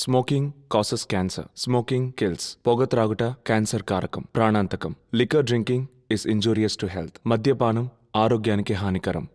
Smoking causes cancer. Smoking kills. పొగ త్రాగుట cancer కారకం, ప్రాణాంతకం. Liquor drinking is injurious to health. మద్యపానం ఆరోగ్యానికి హానికరం.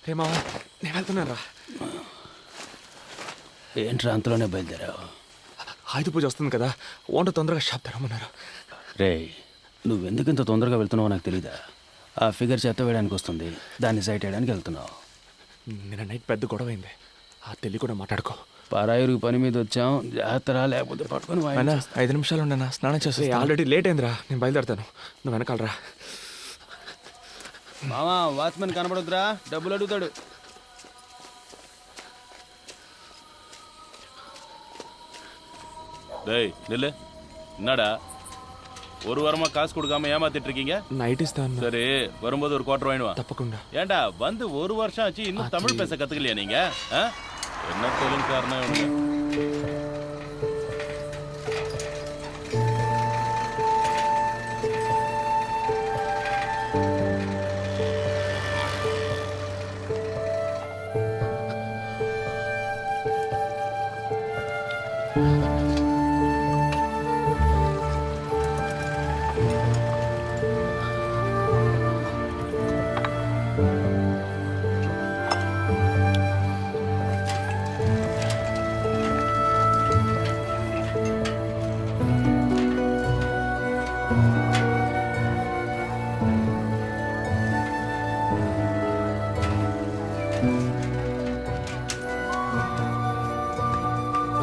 రే మావా, నేను వెళ్తున్నారా? ఏంట్రా అంతలోనే బయలుదేరావు? ఆయుధ పూజ వస్తుంది కదా, వంట తొందరగా షాప్ తెరమన్నారు. రే, నువ్వెందుకు ఇంత తొందరగా వెళ్తున్నావో నాకు తెలీదా? ఆ ఫిగర్ చెత్త వేయడానికి వస్తుంది, దాన్ని సైట్ వేయడానికి వెళ్తున్నావు. నిన్న నైట్ పెద్ద గొడవ అయింది, ఆ తెలి కూడా మాట్లాడుకో. పరాయిరుగు పని మీద వచ్చాం, జాగ్రత్త లేకపోతే పట్టుకొని 5 నిమిషాలు ఉండనా, స్నానం చేస్తే. ఆల్రెడీ లేట్ అయిందిరా, నేను బయలుదేరుతాను, నువ్వు వెనకాలరా. మామా, వాచ్మెన్ కనబడొద్దురా, డబ్బులు అడుగుతాడు. டேய் நில்லு. என்னடா ஒரு வாரமா காசு கொடுக்காம ஏமாத்திட்டு இருக்கீங்க? நைட் இஸ்தான். சரி, வரும்போது ஒரு குவார்டர் வாங்கிட்டு வா. தப்பకుండా. ஏண்டா வந்து ஒரு வருஷம் ஆச்சு, இன்னும் தமிழ் பேச கத்துக்கலையா நீங்க? என்ன தொழில் காரணம் இவனுங்க?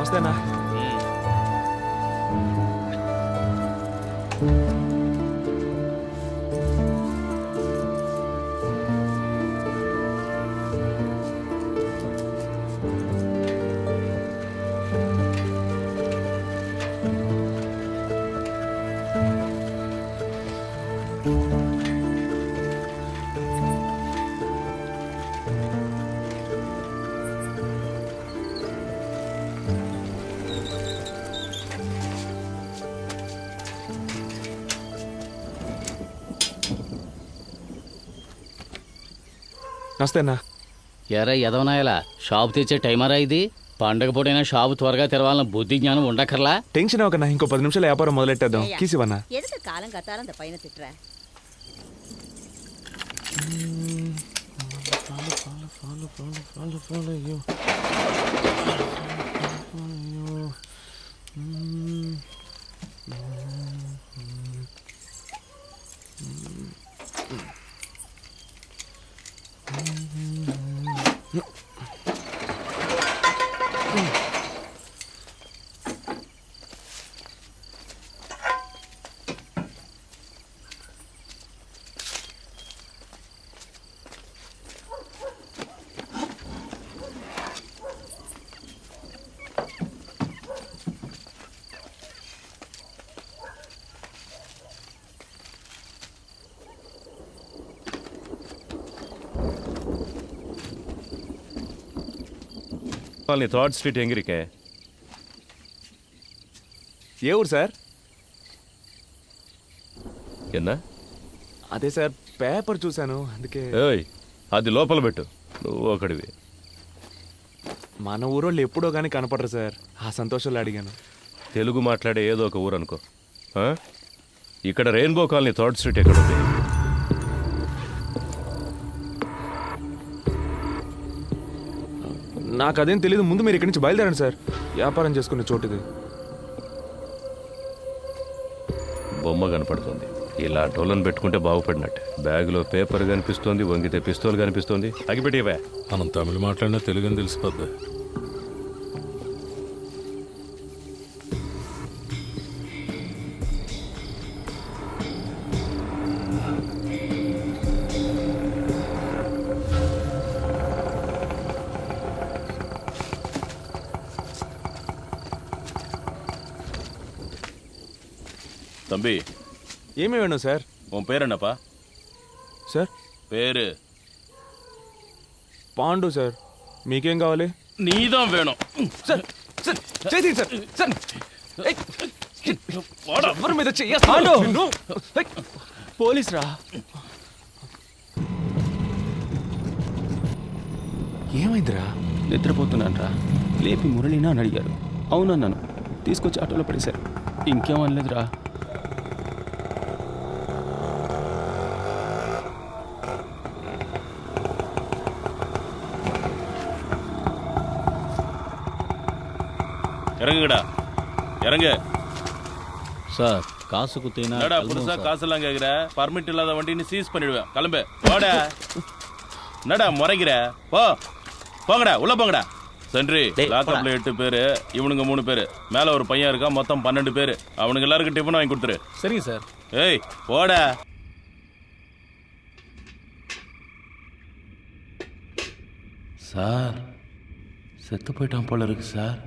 వస్తేనా? నమస్తేనా. ఎరా ఎదవనాయలా, షాపు తెచ్చే టైమరా ఇది? పండగ పూటైనా షాపు త్వరగా తెరవాలన్న బుద్ధి జ్ఞానం ఉండక్కర్లా? టెన్షన్ అవ్వకన్నా, ఇంకో 10 నిమిషాలు వ్యాపారం మొదలెట్టేద్దాం. కీసివన్నా எதுக்கு காலம் கத்தாலும் அந்த பையனை திட்டுற? Third street ఎంగిరికే. ఏ ఊరు సార్? ఎన్నా అదే సార్ పేపర్ చూశాను అందుకే. ఏయ్ అది లోపల పెట్టు, నువ్వు ఒకడివి. మన ఊరోళ్ళు ఎప్పుడో కానీ కనపడరు సార్, ఆ సంతోషంలో అడిగాను. తెలుగు మాట్లాడే ఏదో ఒక ఊరు అనుకో. ఆ? ఇక్కడ రెయిన్బో కాలనీ 3rd స్ట్రీట్ ఎక్కడ ఉంది? నాకు అదేం తెలియదు, ముందు మీరు ఇక్కడి నుంచి బయలుదేరండి సార్, వ్యాపారం చేసుకునే చోటు ఇది. బొమ్మ కనపడుతుంది, ఇలా టోలను పెట్టుకుంటే బాగుపడినట్టు. బ్యాగులో పేపర్ కనిపిస్తోంది, వంగితే పిస్తోల్ కనిపిస్తోంది. అగిపెట్టివే. మనం తమిళ మాట్లాడినా తెలుగు అని తెలిసిపోద్ది. தம்பி, ఏమేమి వేணும் సార్? உன் பேர் என்னப்பா? సార్ பேரு పాండు సార్, మీకేం కావాలి? நீதான் வேணும். సార్ సార్ చేతి సార్ సార్ ఏయ్! வாடா. ఎవరి మీద పోలీస్ రా. ఏమైందిరా? నిద్రపోతున్నాను రా, లేపి మురళినా అని అడిగారు. అవునన్నాను, తీసుకొచ్చి ఆటోలో పడేశారు. ఇంకేం అనలేదురా. இறங்குங்கடா, இறங்கு. சார் காசு குத்தினா என்னடா புதுசா காசெல்லாம் கேக்குற? பர்மிட் இல்லாத வண்டின்னு சீஸ் பண்ணிடுவேன். கிளம்பு, போடா. என்னடா முறைக்கிற? போ, போங்கடா, உள்ள போங்கடா. சென்ட்ரி, லாக்அப்ல 8 பேரு, இவனுங்க 3 பேரு, மேல ஒரு பையன் இருக்கான், மொத்தம் 12 பேரு. அவனுக்கு எல்லாருக்கும் டிஃபன் வாங்கி கொடுத்துரு. சரிங்க சார். ஏய் போடா. சார் செத்து போயிட்டான் போல இருக்கு சார்.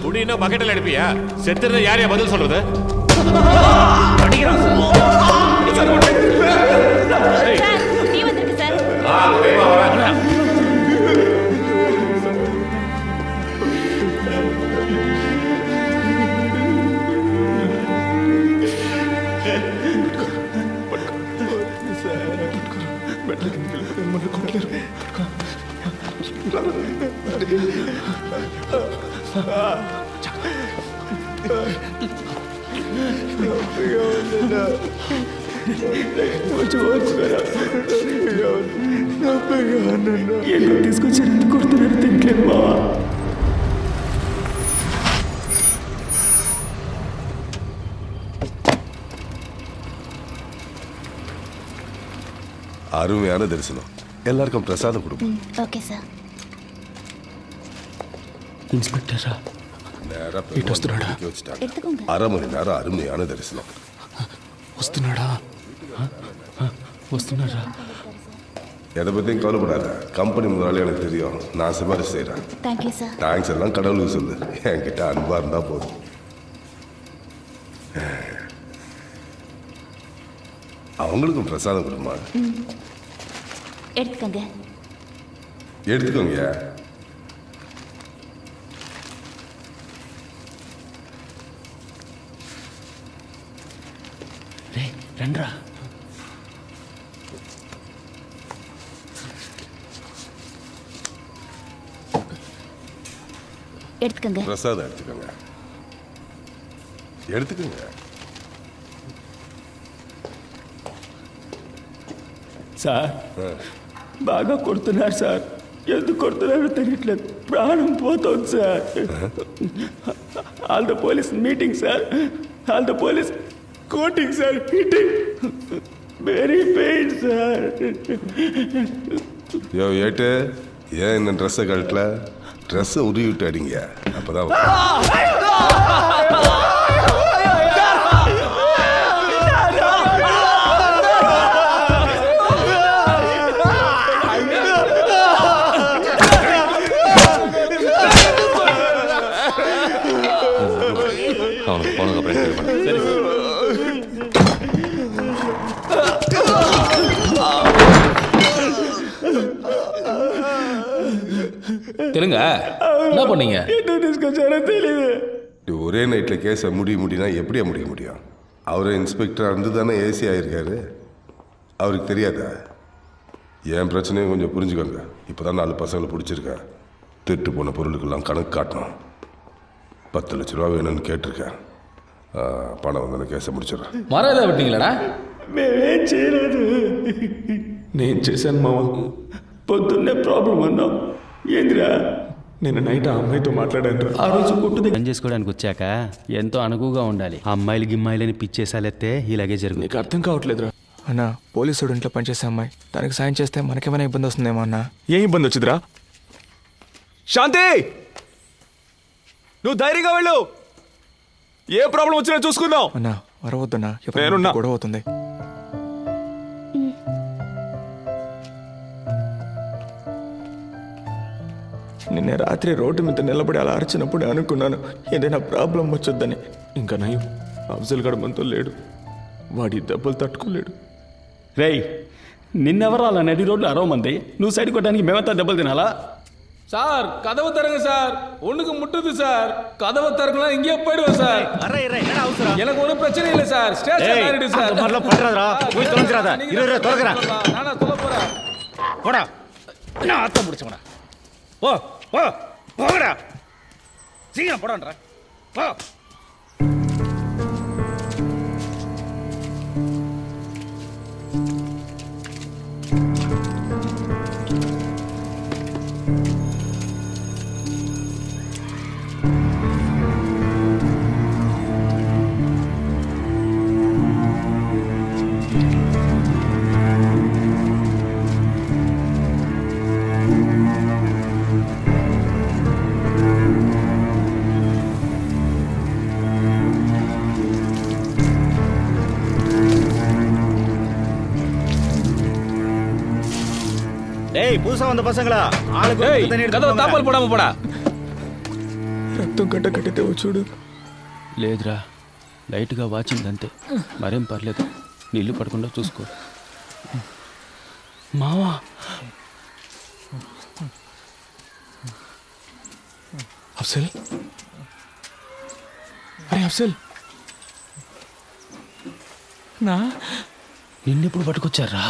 குடினா பக்கெட்டில் அடிப்பியா? செத்துறது யாரையா பதில் சொல்றது? நீ வந்திருக்கு சார். తీసుకొచ్చారు, ఎందుకు కొడుతున్నారు తింటలేదు బావా. அருமையான தரிசனம். எல்லாருக்கும் பிரசாதம் கொடுப்போம். Okay sir. ఇన్స్పెక్టర్ రా. நேரா பெருமாள் வச்சுட்டாங்க. அரை மணி நேரம் அருமையான தரிசனம். వస్తున్నాడా? వస్తున్నారా? எதை பற்றியும் கவலைப்படாத. கம்பெனி முதலாளி எனக்கு தெரியும், நான் சிபாரிசு செய்கிறேன். Thank you sir. தேங்க்ஸ் எல்லாம் கடவுளுக்கு சொல்லு, என்கிட்ட அன்பாக இருந்தால் போதும். அவங்களுக்கும் பிரசாதம் கொடுமா. எடுத்துக்கங்க. எடுத்துக்கோங்க. రే రండ్రా. எடுத்துக்கங்க. பிரசாதம் எடுத்துக்கோங்க. எடுத்துக்கோங்க. సార్ బాగా కొడుతున్నారు సార్. ఎందుకు కొడుతున్నారో తెలియట్లేదు, ప్రాణం పోతుంది sir. All the police meeting sir. All the police coating sir, hitting, very pain sir. யோ ஏட்டு ஏன் இந்த ட்ரெஸ்ஸை கழட்டல? ட்ரெஸ்ஸை உருவி விட்டு அடிங்க, அப்பதான் அவனுக்கு போனதுக்கு அப்புறம் clear பண்ணு. சரி சார். தெலுங்க என்ன பண்ணீங்க? என்ன டிஸ்கஷனே தெரியல. ஒரே நைட்டில் கேஸை முடியும்னா எப்படியா முடிய முடியும்? அவரை இன்ஸ்பெக்டராக இருந்து தானே ஏசி ஆகியிருக்காரு, அவருக்கு தெரியாதா? என் பிரச்சனையும் கொஞ்சம் புரிஞ்சுக்கோங்க. இப்போ தான் 4 பசங்களை பிடிச்சிருக்கேன். திருட்டு போன பொருளுக்கெல்லாம் கணக்கு காட்டணும். 10 லட்ச ரூபா வேணும்னு கேட்டிருக்கேன். பணம் வந்து கேஸை முடிச்சிடறேன். மரம் ஏதாவது விட்டீங்களாடா? మేమేం చేయలేదు. నేను చేశాను మావా. పొద్దున్నే ప్రాబ్లం అన్నాం. ఏందిరా? నిన్న నైట్ ఆ అమ్మాయితో మాట్లాడాను రా. ఆ రోజు కొట్టు పని చేసుకోవడానికి వచ్చాక ఎంతో అనుకువగా ఉండాలి. అమ్మాయిలు గిమ్మాయిలని పిచ్చేసాలెత్తే ఇలాగే జరుగుతుంది. నీకు అర్థం కావట్లేదురా. అన్న పోలీసుడు ఇంట్లో పనిచేసే అమ్మాయి, తనకి సాయం చేస్తే మనకేమైనా ఇబ్బంది వస్తుందేమో అన్న. ఏం ఇబ్బంది వచ్చిందిరా? శాంతి, నువ్వు ధైర్యంగా వెళ్ళు. ఏ ప్రాబ్లం వచ్చినా చూసుకుందాం. అన్న వరవద్దన్నా, నేనున్నా. గొడవ అవుతుంది. నిన్న రాత్రి రోడ్డు మీద నిలబడి అలా అరిచినప్పుడు అనుకున్నాను ఏదైనా ప్రాబ్లం వచ్చొద్దని. ఇంకా నయం, అఫ్జల్ గడ మనతో లేడు. వాడి దెబ్బలు తట్టుకోలేడు. రేయ్, నిన్నెవరు అలా నడి రోడ్లు అరవమంది? నువ్వు సైడ్ కొట్టడానికి మేమంతా దెబ్బలు తినాలా? சார் கதவு தரங்க சார், ஒண்ணுக்கு முட்டுது சார். கதவு திறக்கலாம், இங்கேயே போயிடுவோம் சார். எனக்கு ஒன்றும் பிரச்சனை இல்லை சார். ஸ்டேஷன் ஆயிடுது சார். நானா சொல்ல போறேன். போடா, நான் ஆத்த முடிச்சவனா. போ போ போடா, சீக்கிரம் போடான்றா. போ. டேய், புதுசா வந்த பசங்களா, ஆளுக்கு தண்ணி எடுத்து கதவு தாப்பால் போடாம போடா. రక్తం గడ్డ కట్టితే చూడు. లేదురా, లైట్గా వాచింది అంతే, మరేం పర్లేదు. నీళ్లు పడకుండా చూసుకో. మావా, అఫ్జల్, అరే అఫ్జల్, నిన్నెప్పుడు పట్టుకొచ్చారా?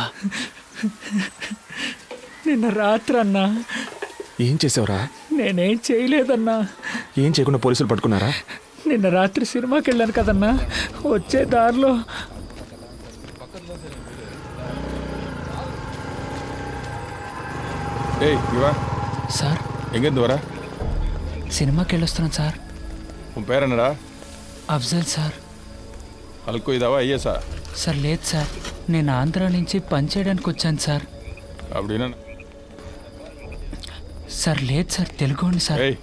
నిన్న రాత్రి అన్నా. ఏం చేసావురా? నేనేం చేయలేదన్నా. ఏం చేయకుండా పోలీసులు పట్టుకున్నారా? నిన్న రాత్రి సినిమాకి వెళ్ళాను కదన్నా, వచ్చే దారిలో ஏய் இவா సార్ எங்கேருந்து வர? సినిమాకి వెళ్ళొస్తున్నాను సార్. உன் பேர் என்னடா? అఫ్జల్ సార్. అల్కో ఇదావా ఐఎస్ఆ? సార్ లేదు సార్, నేను ఆంధ్ర నుంచి పని చేయడానికి వచ్చాను సార్. அப்படின்னா సార్ లేదు సార్, తెలుగోండి సార్. ஏய்,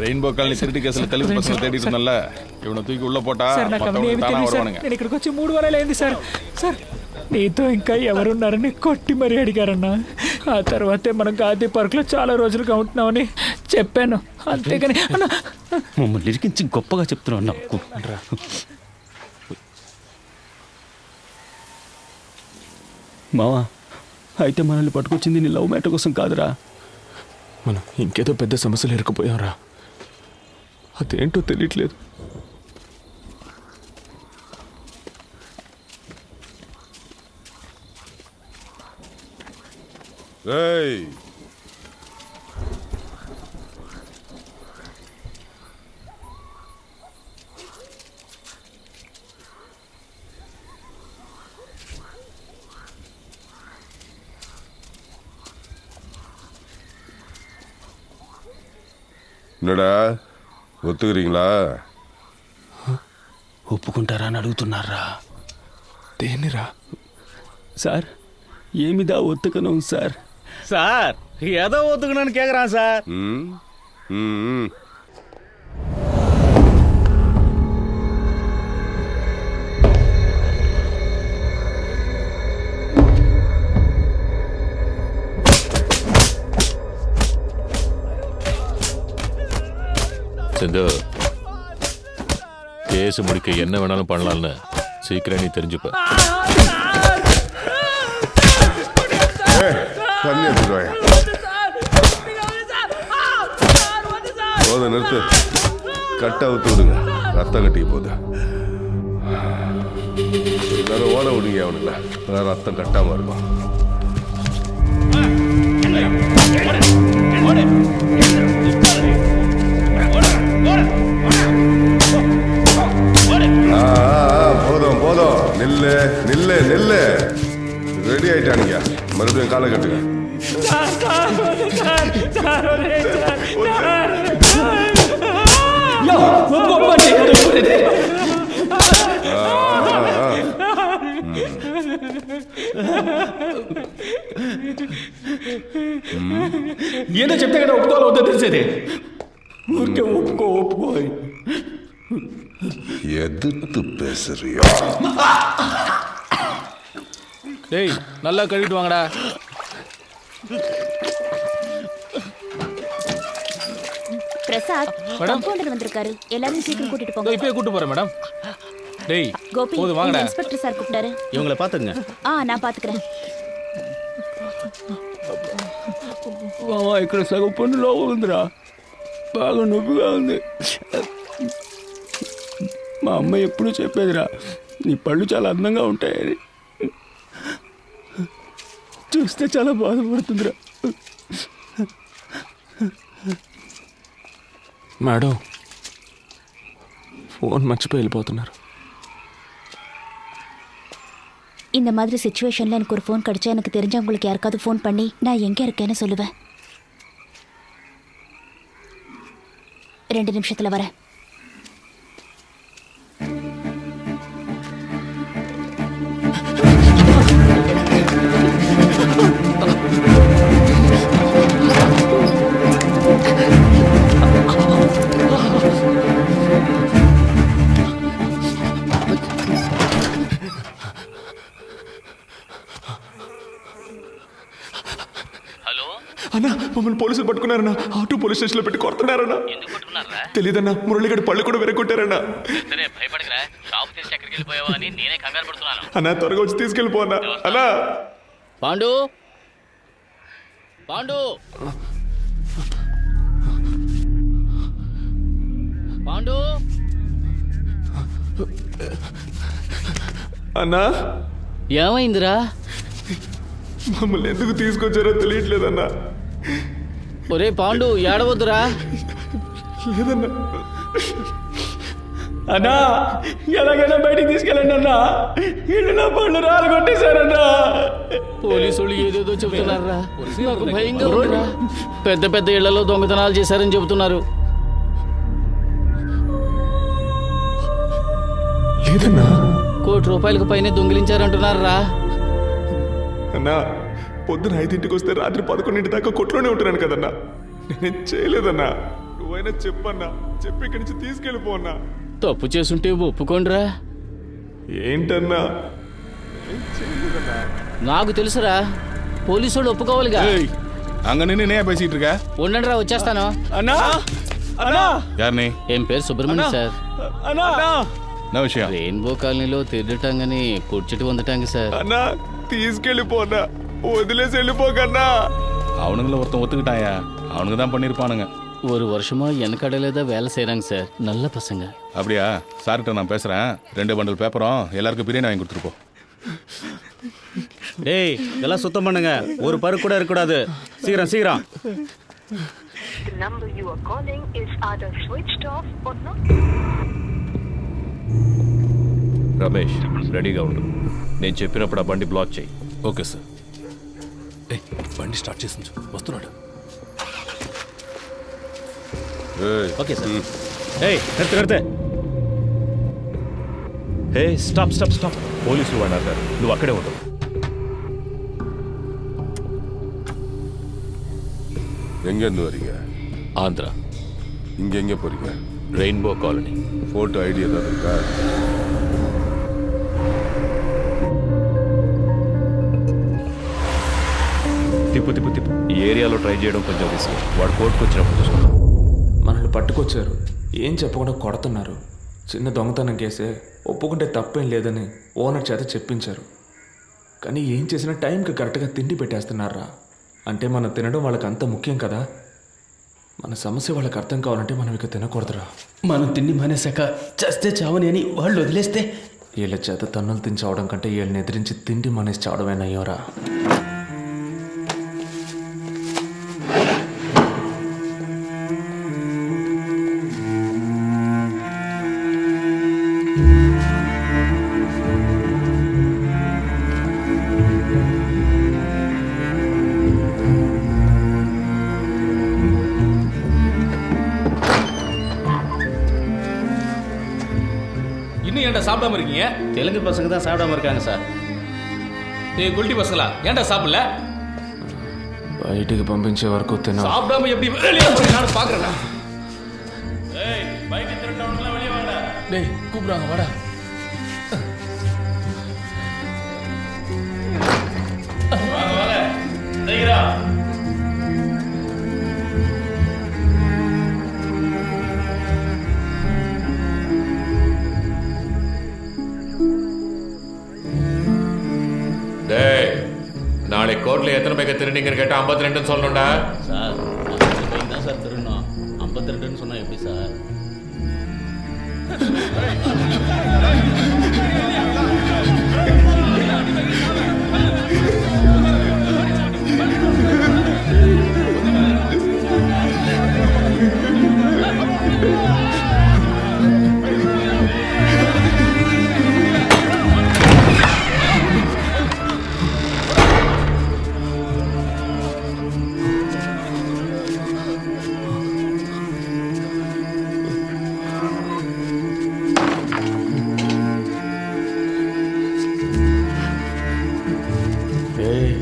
ரெயின்போ காலனி திருட்டு கேஸ்ல தெலுங்கு பசங்க தேடிட்டு இருந்தல்ல, இவனை தூக்கி உள்ள போட்டா సార్ నాకు అవన్నీ மத்தவங்க ఏమీ தானா తెలియదు సార్. வருவானுங்க. నేను ఇక్కడికి వచ్చి 3 వారాలు అయింది సార్. సార్ నీతో ఇంకా ఎవరున్నారని కొట్టి మరీ అడిగారన్నా. ఆ తర్వాతే మనం గాంధీ పార్క్లో చాలా రోజులుగా ఉంటున్నామని చెప్పాను, అంతేగాని అన్నా. మమ్మల్ని ఇరికించి గొప్పగా చెప్తున్నావు నాకు. మావా, అయితే మనల్ని పట్టుకొచ్చింది నీ లవ్ మ్యాటర్ కోసం కాదురా. మనం ఇంకేదో పెద్ద సమస్యలు ఇరుక్కుపోయావురా. అదేంటో తెలియట్లేదు. ఏయ్, என்னடா ஒத்துக்கிறீங்களா? ఒప్పుకుంటారా అని అడుగుతున్నారా? దేనిరా? సార్ ఏమిదా ఒత్తుకను సార్? சார் ஏதோ ஒத்துக்கணும்னு கேக்குறான் சார். ம் ம் செந்து, கேஸ் முடிக்க என்ன வேணாலும் பண்ணலாம்னு சீக்கிரம் நீ தெரிஞ்சுப்ப. தண்ணி எடுத்துட்டு போத நிறுத்து. கட்டை அவுத்து விடுங்க, ரத்தம் கட்டிக்க போகுது. எல்லாரும் ஓட விடுங்க அவனுங்கள, அதான் ரத்தம் கட்டாம இருக்கும். போதும் போதும், நில்லு நில்லு நில்லு. ரெடி ஆயிட்டானுங்க, மறுபடியும் காலை கட்டுங்க. ఏదో చెప్తే కదా ఒప్పుకోవాలి వద్దో తెలిసేది. ఊరికే ఒప్పుకో. எதிர்த்து பேசுறியா? டேய் நல்லா கழுவிட்டு வாங்கடா. பிரசாத் கம்பவுண்டர் வந்திருக்காரு, எல்லாரும் சீக்கிரம் கூட்டிட்டு போங்க. இப்பயே கூட்டு போறேன் மேடம். டேய் கோபி, போதும் வாங்கடா. இன்ஸ்பெக்டர் சார் கூப்பிட்டாரு. இவங்களை பாத்துங்க. நான் பாத்துக்கிறேன். ఇక్కడ సగం పన్నులో ఉందిరా, బాగా నొప్పిగా ఉంది. మా అమ్మ ఎప్పుడూ చెప్పేదిరా, నీ పళ్ళు చాలా అందంగా ఉంటాయని. చూస్తే చాలా బాధపడుతుందిరా. మేడం, ఫోన్ మర్చిపోయి వెళ్ళిపోతున్నారు. இந்த மாதிரி சிச்சுவேஷன்ல எனக்கு ஒரு ஃபோன் கிடைச்சா எனக்கு தெரிஞ்சவங்களுக்கு யாருக்காவது ஃபோன் பண்ணி நான் எங்க இருக்கேன்னு சொல்லுவேன். 2 நிமிஷத்துல வரேன். అన్నా, మమ్మల్ని పోలీసులు పట్టుకున్నారన్నా. ఆటో పోలీస్ స్టేషన్ లో పెట్టి కొడుతున్నారన్నా. తెలీదన్నా, మురళిగడి పళ్ళు కూడా వెరగొట్టారన్నా. భయపడకరా, షాప్ తెరిచి ఎక్కడికి వెళ్ళిపోయావా అని నేనే కంగారు పడుతున్నాను. అన్నా త్వరగా వచ్చి తీసుకెళ్ళిపోన్నా. అన్నా పాండు, పాండు, పాండు. అన్నా, ఏమైందిరా? మమ్మల్ని ఎందుకు తీసుకొచ్చారో తెలియట్లేదన్నా. ఒరే పాండు, ఏడవద్దురా. లేదన్నా. అన్నా ఎలాగైనా బయటికి తీసుకెళ్ళండి అన్నా, ఇల్లు నా పళ్ళు రాలు కొట్టేశారన్నా. పోలీసులు ఏదేదో చెబుతున్నారా, నాకు భయంగా ఉందిరా. పెద్ద పెద్ద ఇళ్లలో దొంగతనాలు చేశారని చెబుతున్నారు. లేదన్నా. ₹1 కోటి పైనే దొంగిలించారంటున్నారా. అన్నా, పొద్దున 5ంటికి వస్తే రాత్రి 11 దాకా కొట్లోనే ఉంటున్నాను కదన్నా. నేనేం చేయలేదన్నా. నువ్వైనా చెప్పన్నా, చెప్పి ఇక్కడి నుంచి తీసుకెళ్ళిపోన్నా. తప్పు చేసుంటే ఒప్పుకోండిరా. ఏంటన్నా? నాకు తెలుసురా, పోలీసు వాళ్ళు ఒప్పుకోవాలిగా. அங்க நின்று என்ன பேசிட்டு இருக்க? ఉండండి రా, వచ్చేస్తాను. అన్నా అన్నా யாருனே? ఏం పేరు సుబ్రహ్మణ్యం సార్. అన్నా என்ன விஷயம்? రెయిన్బో కాలనీలో తిరగటాంగని పొడిచెట్టు వందటాంగి సార్. అన్నా తీసుకెళ్ళిపోన్నా, వదిలేసి వెళ్ళిపోకన్నా. அவனுங்கள ஒருத்தன் ஒத்துக்கிட்டாயா, அவனுக்கு தான் பண்ணிருப்பானுங்க. ஒரு வருஷமா எனக்கடையில தான் வேலை செய்யறாங்க சார், நல்ல பசங்க. அப்படியா? சார்கிட்ட நான் பேசுறேன். 2 பண்டல் பேப்பரும் எல்லாருக்கும் பிரியாணி வாங்கி கொடுத்துருப்போம். டேய் இதெல்லாம் சுத்தம் பண்ணுங்க, ஒரு பரு கூட இருக்கக்கூடாது. சீக்கிரம் சீக்கிரம். The number you are calling is either switched off or not. Ramesh, రెడీగా ఉండు. నేను చెప్పినప్పుడు ఆ బండి బ్లాక్ చేయి. Okay sir. బండి స్టార్ట్ చేసి వస్తున్నాడు. Okay sir. ఏయ్ నడితే హే స్టాప్ స్టాప్ స్టాప్ పోలీసులు వాడారు నువ్వు అక్కడే ఉండవు. எங்கேருந்து வரீங்க? ஆந்திரா இங்கே எங்கே போறீங்க? Rainbow colony. ஃபோட்டோ ஐடி ஏதாவது இருக்கா? తిప్పు తిప్పు తిప్పు. ఈ ఏరియాలో ట్రై చేయడం కొంచెం రిస్క్. వాడు కోర్టుకు వచ్చినప్పుడు చూసుకుంటాం. మనల్ని పట్టుకొచ్చారు, ఏం చెప్పకుండా కొడుతున్నారు. చిన్న దొంగతనం కేసే, ఒప్పుకుంటే తప్పేం లేదని ఓనర్ చేత చెప్పించారు. కానీ ఏం చేసినా టైంకి కరెక్ట్గా తిండి పెట్టేస్తున్నారా. అంటే మనం తినడం వాళ్ళకి అంత ముఖ్యం కదా. మన సమస్య వాళ్ళకి అర్థం కావాలంటే మనం ఇక తినకూడదురా. మనం తిండి మానేశాక చస్తే చావని అని వాళ్ళు వదిలేస్తే వీళ్ళ చేత తన్నులు తిని చావడం కంటే వీళ్ళని ఎదిరించి తిండి మానేసి చావడమేనయ్యోరా. இன்னும் ஏன்டா சாப்பிடாம இருக்கீங்க? தெலுங்கு பசங்க தான் சாப்பிடாம இருக்காங்க சார். ஏய் குல்டி பசங்களா, ஏன்டா சாப்பிடல? బయటికి పంపించే వరకు తిన. சாப்பிடாம எப்படி வெளியே போய் நானும் பாக்குறேன்டா. ஏய் பைக் திருட்டவனுக்குலாம் வெளியே வாங்கடா. டேய் கூப்பிடுறாங்க வாடா. வாங்க வாங்க சீக்கிரம். டேய் நாளைக்கு கோர்ட்ல எத்தனை பேக்க திருநீங்கன்னு கேட்டா 52 சொல்லணும்டா. சார் பைக் தான் சார் திருடணும். 52ன்னு சொன்னால் எப்படி சார்? ஏய்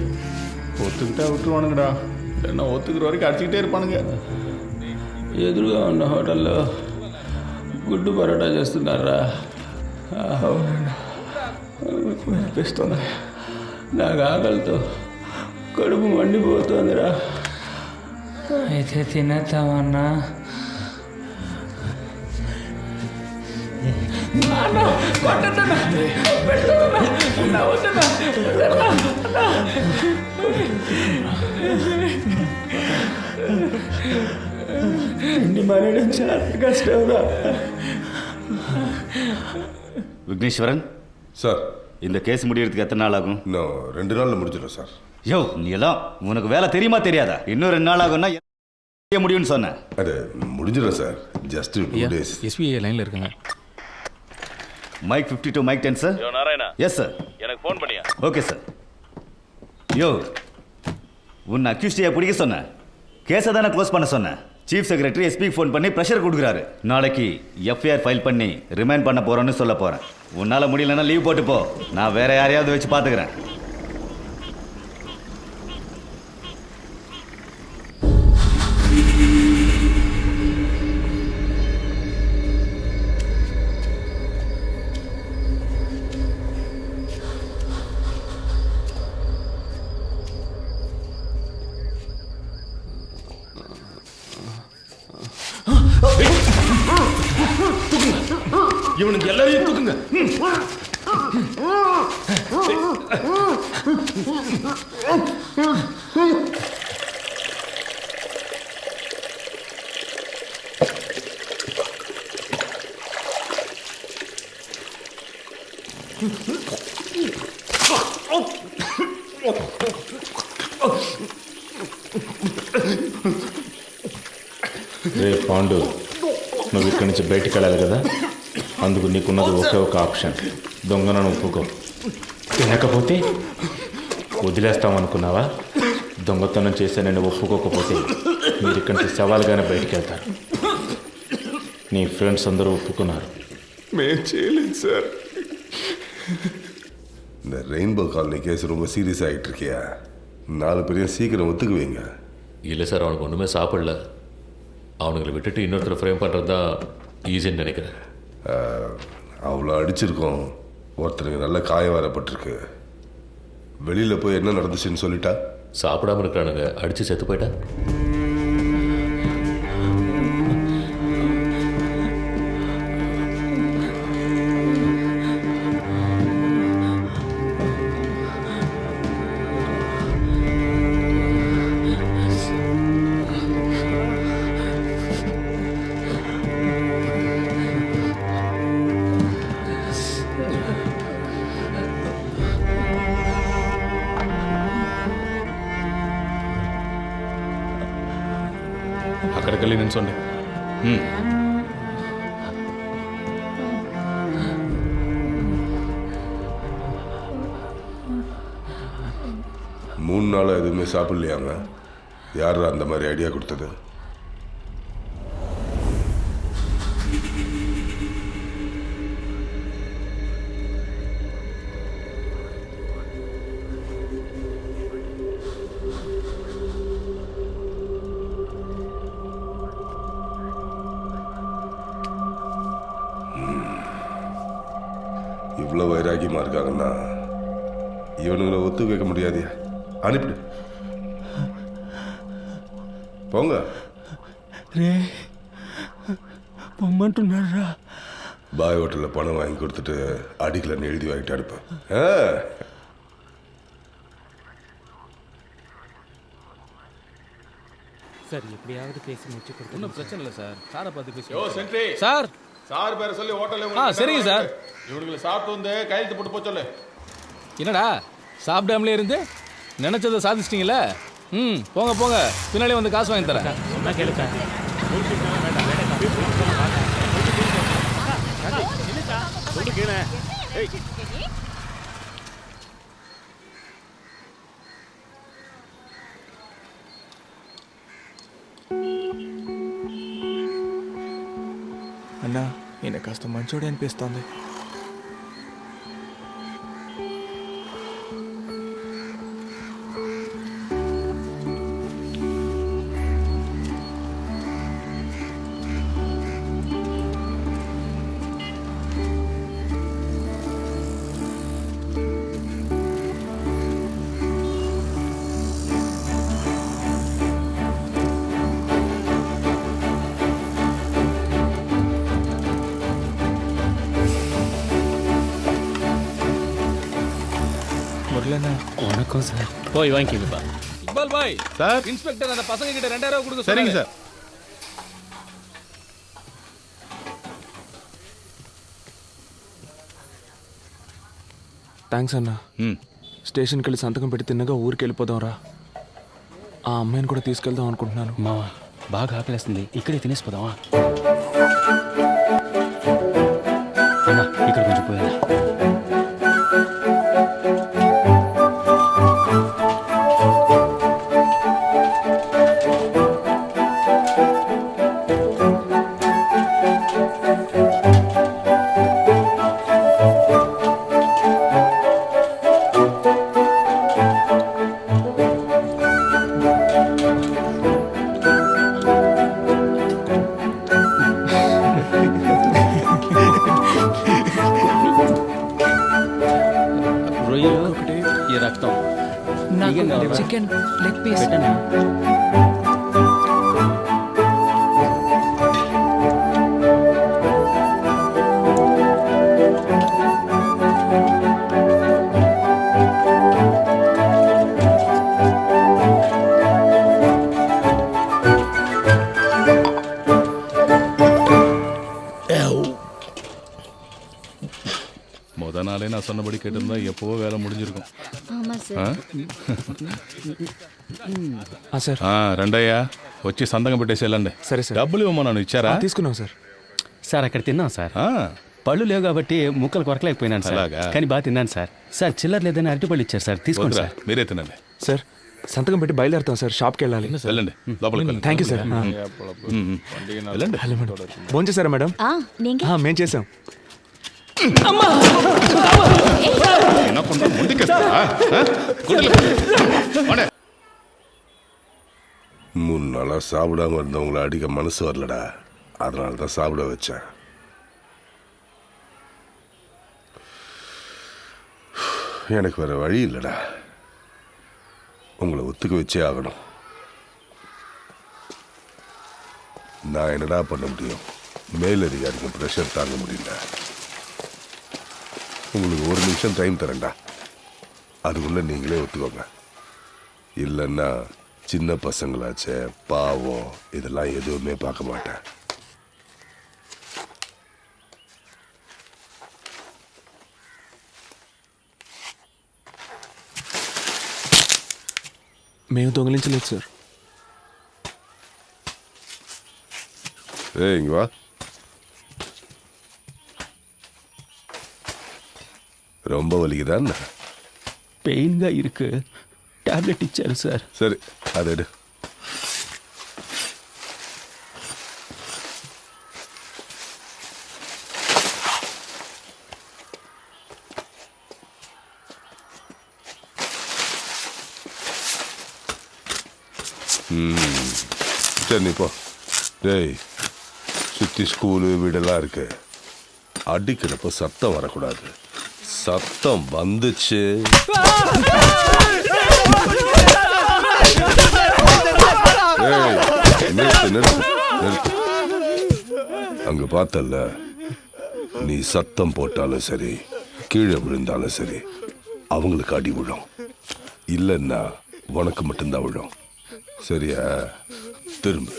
ஒத்துக்கிட்டா விட்டுருவானுங்கடா, இல்லைன்னா ஒத்துக்கிற வரைக்கும் அடிச்சுக்கிட்டே இருப்பானுங்க. ఎదురుగా ఉన్న హోటల్లో గుడ్డు పరోటా చేస్తున్నారా? అవునండి, అనిపిస్తుంది. నాకు ఆకలితో కడుపు మండిపోతుందిరా. అయితే తినేద్దామన్నా. விக்னேஸ்வரன் சார் இந்த கேஸ் முடியறதுக்கு எத்தனை நாள் ஆகும்? இன்னும் 2 நாளில் முடிஞ்சிடும் சார். யோ நீ எல்லாம் உனக்கு வேலை தெரியுமா தெரியாதா? இன்னும் 2 நாள் ஆகும்னா முடியும்னு சொன்னேன். அது முடிஞ்சிடும் சார், ஜஸ்ட் 2 days. எஸ்பிஐ லைனில் இருக்காங்க. Mike 52 mike 10 sir. யோ நாராயணா, எஸ் சார். எனக்கு ஃபோன் பண்ணியா? Okay sir. யோ உன்னை அக்யூஸ்டியை பிடிக்க சொன்னேன், கேஸை தானே க்ளோஸ் பண்ண சொன்னேன். சீஃப் செக்ரட்டரி எஸ்பிக்கு ஃபோன் பண்ணி ப்ரெஷர் கொடுக்குறாரு. நாளைக்கு எஃப்ஐஆர் ஃபைல் பண்ணி ரிமைண்ட் பண்ண போகிறோன்னு சொல்ல போகிறேன். உன்னால் முடியலன்னா லீவ் போட்டு போ, நான் வேற யாரையாவது வச்சு பார்த்துக்கிறேன். இவனுக்கு எல்லாரையும் தூக்குங்க. రే పాండు, నువ్వు ఇక్కడి నుంచి బయటికి వెళ్ళాలి కదా, అందుకు నీకున్నది ఒకే ఒక ఆప్షన్. దొంగనను ఒప్పుకో, తినకపోతే వదిలేస్తామనుకున్నావా? దొంగతనం చేస్తే నేను ఒప్పుకోకపోతే మీరు ఇక్కడి నుంచి సవాల్గానే బయటికి వెళ్తారు. నీ ఫ్రెండ్స్ అందరూ ఒప్పుకున్నారు. మేము చేయలేదు சார். இந்த ரெயின்போ காலனி கேஸ் ரொம்ப சீரியஸ் ஆகிட்டு இருக்கியா? 4 பேரையும் சீக்கிரம் ஒத்துக்குவீங்க. இல்லை சார், அவனுக்கு ஒன்றுமே சாப்பிடல. அவனுங்களை விட்டுட்டு இன்னொருத்தர் ஃப்ரேம் பண்ணுறது தான் ஈஸின்னு நினைக்கிறேன். அவ்வளோ அடிச்சிருக்கோம். ஒருத்தருக்கு நல்ல காயம் வரப்பட்டிருக்கு. வெளியில் போய் என்ன நடந்துச்சுன்னு சொல்லிட்டா? சாப்பிடாம இருக்கிறானுங்க, அடித்து செத்து போயிட்டா. అక్కడికెళ్ళి నిల్చోండి. 3 நாளாக எதுவுமே சாப்பிடலையாங்க? யார் அந்த மாதிரி ஐடியா கொடுத்தது? இவ்வளோ வைராக்கியமாக இருக்காங்கன்னா இவனுங்களை ஒத்து வைக்க முடியாதியா? அனுப்பிடு, போங்க. రే పొమ్మంటున్నారా? பாய் ஹோட்டலில் பணம் வாங்கி கொடுத்துட்டு அடிக்கலன்னு எழுதி வாங்கிட்டு அனுப்பேன். சார் எப்படியாவது பேசி முடிச்சு கொடுத்து. ஒன்றும் பிரச்சனை இல்லை சார், சாரை பார்த்து பேசி. யோ சென்ட்ரி சார் சார் பேரை சொல்லி ஹோட்டலில் சரிங்க சார். இவனுங்களை சாப்பிட்டு வந்து கையெழுத்து போட்டு போக சொல்லு. என்னடா சாப்பிடாமலே இருந்து நினைச்சதை சாதிச்சிட்டீங்களே? போங்க போங்க, பின்னாலே வந்து காசு வாங்கி தரேன். சொன்னா கேளுக்கா. అన్నా ఈయన కాస్త మంచోడే అనిపిస్తోంది. வணக்கம் சார். போய் வாங்கிக்கப்பா. Iqbal bye sir. இன்ஸ்பெக்டர் அந்த பசங்க கிட்ட 2000 ரூபாய் கொடுக்க சரிங்க சொன்னாரு. சார். థ్యాంక్స్ అన్నా. స్టేషన్కి వెళ్ళి సంతకం పెట్టి తిన్నగా ఊరికి వెళ్ళిపోదాం రా. ఆ అమ్మాయిని కూడా తీసుకెళ్దాం అనుకుంటున్నాను. మావా బాగా ఆకలేస్తుంది, ఇక్కడే తినేసిపోదామా? అన్నా ఇక్కడ కొంచెం పోయా. రొయ్యలు ఈ రక్తం చికెన్ లెగ్ పీస్. முத நாளே நான் சொன்னபடி கேட்டிருந்தா எப்போவோ வேலை முடிஞ்சிருக்கும். సార్ రెండయ్యా వచ్చి సంతకం పెట్టేసి వెళ్ళండి. సరే సార్. డబ్బులు ఇవ్వమన్నాను, ఇచ్చారా? తీసుకున్నాం సార్. సార్ అక్కడ తిన్నాం సార్. పళ్ళు లేవు కాబట్టి ముక్కలు కొరకలేకపోయినాను సార్. అలాగా? కానీ బాగా తిన్నాను సార్. సార్ చిల్లర లేదని అరటిపళ్ళు ఇచ్చారు సార్, తీసుకోండి వద్దురా, సార్. మీరే తినండి. సార్ సంతకం పెట్టి బయలుదేరుతాం సార్, షాప్కి వెళ్ళాలి. వెళ్ళండి లోపలికి థ్యాంక్ యూ సార్. వెళ్ళండి. ఫోన్ చేశారా మేడం? నేను మేము చేసాం. மூணு நாளா சாப்பிடாம இருந்தவங்கள அடிக்க மனசு வரலடா, அதனால தான் சாப்பிட வச்சேன். எனக்கு வேற வழி இல்லைடா, உங்களை ஒத்துக்க வச்சே ஆகணும். நான் என்னடா பண்ண முடியும்? மேலதிகாரிக்கு ப்ரெஷர் தாங்க முடியல. உங்களுக்கு ஒரு நிமிஷம் டைம் தரேன்டா, அதுக்குள்ள நீங்களே ஒத்துக்கோங்க. இல்லைன்னா சின்ன பசங்களாச்சே, பாவம், இதெல்லாம் எதுவுமே பார்க்க மாட்டேன். మేము దొంగిలించలేదు సార్. இங்க வா. ரொம்ப வலிக்குதா? பெயின்గా இருக்கு, టాబ్లెట్ ఇచ్చారు సార్. சரி, அதை எடு. சரி நீ போ. டேய், சுற்றி ஸ்கூலு வீடெல்லாம் இருக்கு, அடிக்கிறப்ப சத்தம் வரக்கூடாது. சத்தம் வந்துச்சு நிறுத்து நிறுத்து நிறுத்து. அங்க பார்த்தல்ல, நீ சத்தம் போட்டாலும் சரி, கீழே விழுந்தாலும் சரி, அவங்களுக்கு அடி விழும். இல்லைன்னா உனக்கு மட்டும்தான் விழும். சரியா? திரும்ப.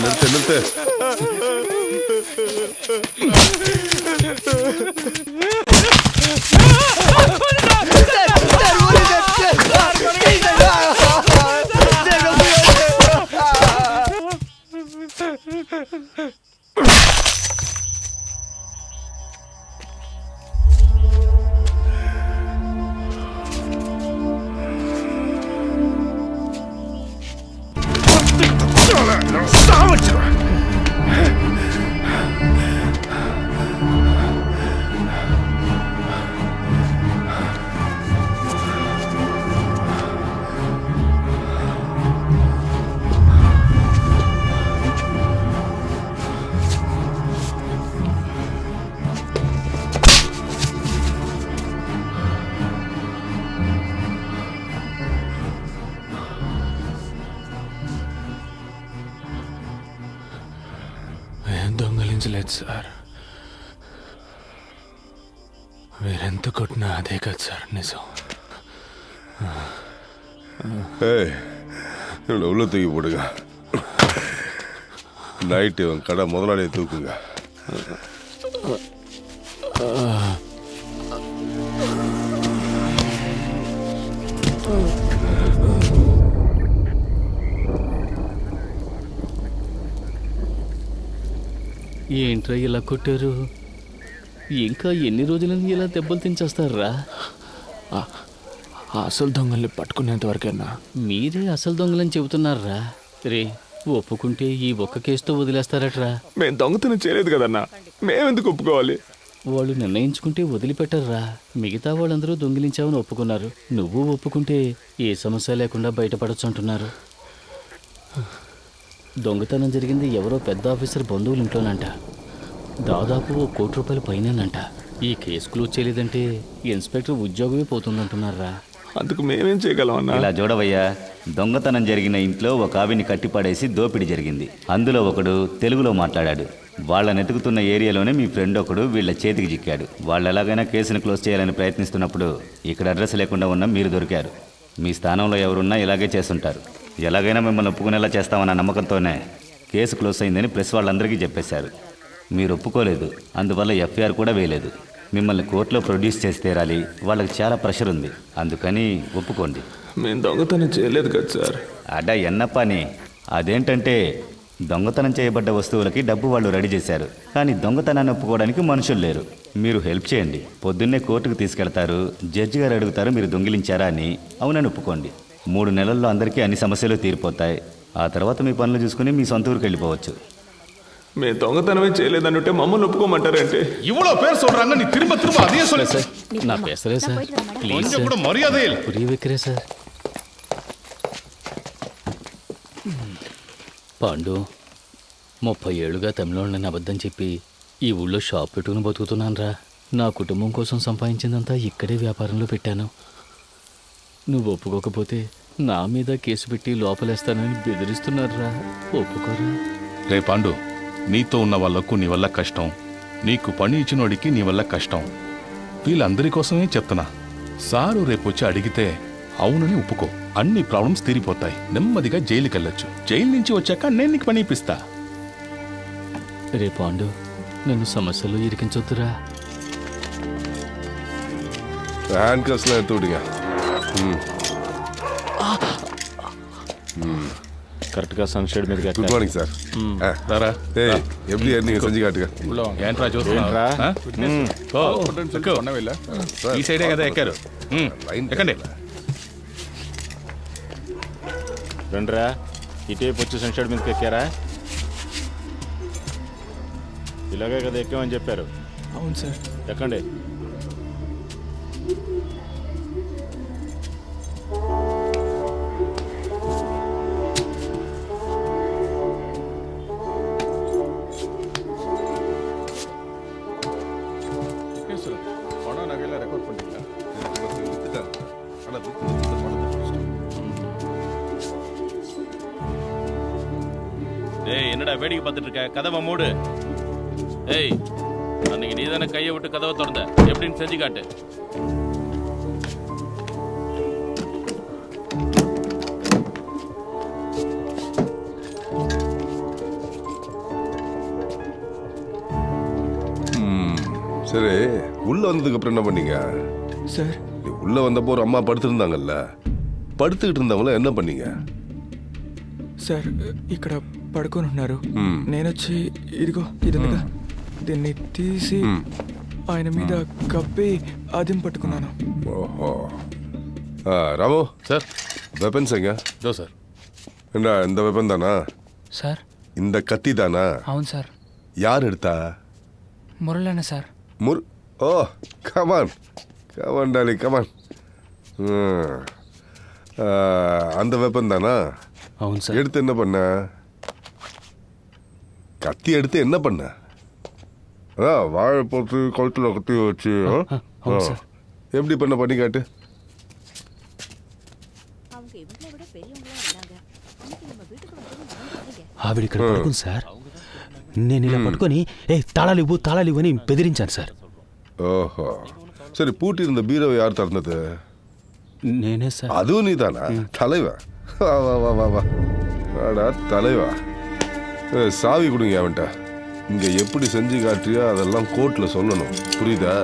நிறுத்து நிறுத்து. దొంగలించలేదు సార్. మీరెంత కొట్టినా అదే కదా సార్ నిజం. இவனை உள்ள தூக்கி போடுங்க. நைட்டு இவன் கடை முதலாளியை தூக்குங்க. ఏంట్రా ఇలా కొట్టారు? ఇంకా ఎన్ని రోజులని ఇలా దెబ్బలు తించేస్తారా? అసలు దొంగల్ని పట్టుకునేంత వరకేనా? మీరే అసలు దొంగలని చెబుతున్నారా? రే, ఒప్పుకుంటే ఈ ఒక్క కేసుతో వదిలేస్తారట్రా? మేము దొంగతనం చేయలేదు కదన్నా, మేమెందుకు ఒప్పుకోవాలి? వాళ్ళు నిర్ణయించుకుంటే వదిలిపెట్టర్రా. మిగతా వాళ్ళందరూ దొంగిలించామని ఒప్పుకున్నారు, నువ్వు ఒప్పుకుంటే ఏ సమస్య లేకుండా బయటపడచ్చు అంటున్నారు. దొంగతనం జరిగింది ఎవరో పెద్ద ఆఫీసర్ బంధువుల ఇంట్లోనంట. దాదాపు ₹1 కోటి పైనేనంట. ఈ కేసు క్లోజ్ చేయలేదంటే ఇన్స్పెక్టర్ ఉద్యోగమే పోతుందంటున్నారా. అందుకు మేమేం చేయగలమన్నా? ఇలా చూడవయ్యా, దొంగతనం జరిగిన ఇంట్లో ఒక ఆవిని కట్టిపడేసి దోపిడీ జరిగింది. అందులో ఒకడు తెలుగులో మాట్లాడాడు. వాళ్ళని ఎతుకుతున్న ఏరియాలోనే మీ ఫ్రెండ్ ఒకడు వీళ్ళ చేతికి చిక్కాడు. వాళ్ళు ఎలాగైనా కేసును క్లోజ్ చేయాలని ప్రయత్నిస్తున్నప్పుడు ఇక్కడ అడ్రస్ లేకుండా ఉన్న మీరు దొరికారు. మీ స్థానంలో ఎవరున్నా ఇలాగే చేస్తుంటారు. ఎలాగైనా మిమ్మల్ని ఒప్పుకునేలా చేస్తామన్న నమ్మకంతోనే కేసు క్లోజ్ అయిందని ప్రెస్ వాళ్ళందరికీ చెప్పేశారు. మీరు ఒప్పుకోలేదు, అందువల్ల ఎఫ్ఐఆర్ కూడా వేయలేదు. మిమ్మల్ని కోర్టులో ప్రొడ్యూస్ చేసి తీరాలి. వాళ్ళకి చాలా ప్రెషర్ ఉంది, అందుకని ఒప్పుకోండి. మేము దొంగతనం చేయలేదు కదా సార్. అడ్డ ఎన్నప్పని అదేంటంటే దొంగతనం చేయబడ్డ వస్తువులకి డబ్బు వాళ్ళు రెడీ చేశారు, కానీ దొంగతనాన్ని ఒప్పుకోవడానికి మనుషులు లేరు. మీరు హెల్ప్ చేయండి. పొద్దున్నే కోర్టుకు తీసుకెళ్తారు, జడ్జి గారు అడుగుతారు మీరు దొంగిలించారా అని. అవునని ఒప్పుకోండి. 3 నెలల్లో అందరికీ అన్ని సమస్యలు తీరిపోతాయి. ఆ తర్వాత మీ పనులు చూసుకుని మీ సొంత ఊరికి వెళ్ళిపోవచ్చు. మేము దొంగతనమే చేయలేదనుంటే మమ్మల్ని ఒప్పుకోమంటారంటే இவ்வளவு பேர் சொல்றாங்க நீ திரும்ப திரும்ப அதே சொல்லு సార్ నా పేసరే సార్ ప్లీజ్ கொஞ்சம் సార్ கூட மரியாதை இல்ல పురి విక్రే సార్. పాండు 30 ఏళ్ళుగా తమిళోళ్ళని అబద్ధం చెప్పి ఈ ఊళ్ళో షాప్ పెట్టుకుని బతుకుతున్నాను రా. నా కుటుంబం కోసం సంపాదించిందంతా ఇక్కడే వ్యాపారంలో పెట్టాను. నువ్వు ఒప్పుకోకపోతే నా మీద కేసు పెట్టి లోపలేస్తానని బెదిరిస్తున్నారా. ఒప్పుకోరా. రే పాండు, నీతో ఉన్న వాళ్లకు నీ వల్ల కష్టం, నీకు పని ఇచ్చినోడికి నీ వల్ల కష్టం. వీళ్ళందరి కోసమే చెప్తున్నా. సారు రేపొచ్చి అడిగితే అవునని ఒప్పుకో. అన్ని ప్రాబ్లమ్స్ తీరిపోతాయి. నెమ్మదిగా జైలుకి వెళ్ళొచ్చు. జైలు నుంచి వచ్చాక నేను నీకు పని ఇప్పిస్తా. రే పాండు, నన్ను సమస్యలో ఇరికించొద్దురా. హ్యాండ్ కస్లో எடுத்து விடுங்க. కరెక్ట్గా సన్షేడ్ మీద గుడ్ మార్నింగ్ సార్. రారా. எப்படி நீங்க செஞ்சு காட்டுங்க. ఏంట్రా చూస్తున్నా? ఈ సైడే కదా ఎక్కారు. ఎక్కండి. రండిరా. ఇటేపు వచ్చి సన్షేడ్ మీదకి ఎక్కారా? ఇలాగే కదా ఎక్కామని చెప్పారు. అవును సార్. ఎక్కండి. ஏய் என்னடா வேடிக்கை பார்த்துட்டு இருக்க? கதவை மூடு. ஏய் அன்னைக்கு நீ தானே கையை விட்டு கதவை திறந்த, எப்படின்னு செஞ்சு காட்டு. சரி, உள்ள வந்ததுக்கு அப்புறம் என்ன பண்ணீங்க సార్? உள்ள வந்தப்போ ஒரு அம்மா படுத்திருந்தாங்கல்ல, படுத்துக்கிட்டு இருந்தவங்கள என்ன பண்ணீங்க? సార్ ఇక్కడ పడుకొని ఉన్నారు. నేను వచ్చి ఇదిగో ఇదిగా దీన్ని తీసి ఆయన మీద కప్పి అదిం పట్టుకున్నాను. ஓஹோ. ராமு சார். வெப்பன்ஸ் எங்க? இதோ சார். என்ன இந்த வெப்பன் தானா? సార్ இந்த கத்தி தானா? అవును సార్. யார் எடுத்தா? మురళన్న సార్. ஓ கமான் கமான் டாலி கமான். அந்த வெப்பன் தானா? అవును సార్. எடுத்து என்ன பண்ண? கத்தி எடுத்து என்ன பண்ண? வாழை போட்டு கழுத்துல கத்தி வச்சு எப்படி பண்ணி காட்டு. ఆవిడ ఇక్కడ పడుకుంది సార్. నేను ఇలా పట్టుకొని తాళాలివ్వు అని బెదిరించాను సార్. ஓஹோ. சரி, பூட்டி இருந்த பீரோவை யார் திறந்தது? నేనే సార్. அதுவும் நீ தானா? தலைவா, வா வா வா வா வா வாடா தலைவா. சாவி கொடுங்க அவன்கிட்ட. இங்க எப்படி செஞ்சு காட்டுறியோ அதெல்லாம் கோர்ட்ல சொல்லணும், புரியுதா?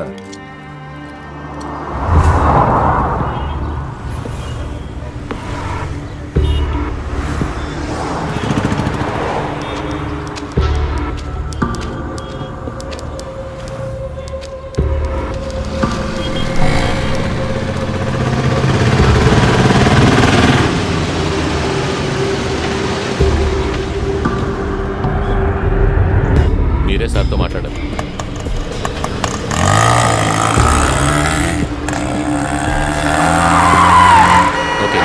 మీరే సార్తో మాట్లాడాలి. ఓకే,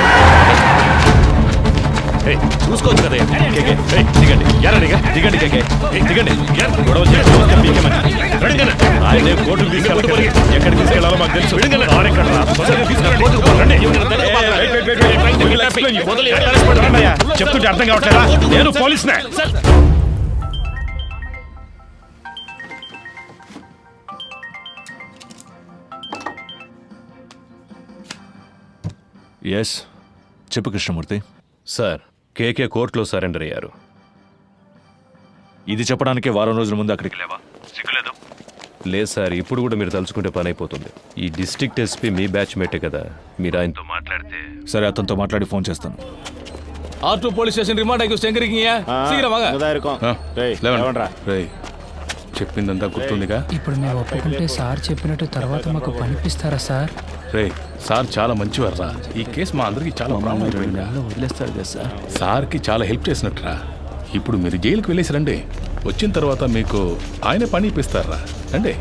చూసుకోవచ్చు కదా. దిగండి. దిగండి కేకే. దిగండి. ఆయనే కోర్టుకు తీసుకెళ్ళాలి. ఎక్కడికి తీసుకెళ్లాలో మాకు తెలుసు. చెప్తుంటే అర్థం కావట్లేదా? నేను పోలీసునే. ఎస్, చెప్పు కృష్ణమూర్తి. సార్, కేకే కోర్టులో సరెండర్ అయ్యారు. ఇది చెప్పడానికే వారం రోజుల ముందు అక్కడికి లేవా? సిగ్గులేదు. లేదు సార్, ఇప్పుడు కూడా మీరు తలుచుకుంటే పని అయిపోతుంది. ఈ డిస్ట్రిక్ట్ ఎస్పీ మీ బ్యాచ్ మేటే కదా, మీరు ఆయనతో మాట్లాడితే. సరే, అతనితో మాట్లాడి ఫోన్ చేస్తాను. R2 పోలీస్ స్టేషన్ రిమాండ్ అయ్యి ఎங்க இருக்கீங்க? சீக்கிரம் வாங்க. రేయ్, చెప్పిందంతా గుర్తుందిగా? ఇప్పుడు మేము ఒప్పుకుంటే సార్ చెప్పినట్టు తర్వాత మాకు పనిపిస్తారా సార్? రేయ్, సార్ చాలా మంచివారా. ఈ కేసు మా అందరికి చాలా వదిలేస్తారు కదా సార్. సార్కి చాలా హెల్ప్ చేసినట్టురా. ఇప్పుడు మీరు జైలుకి వెళ్ళేసి రండి. వచ్చిన తర్వాత మీకు ఆయన పని ఇప్పిస్తారా. రండి.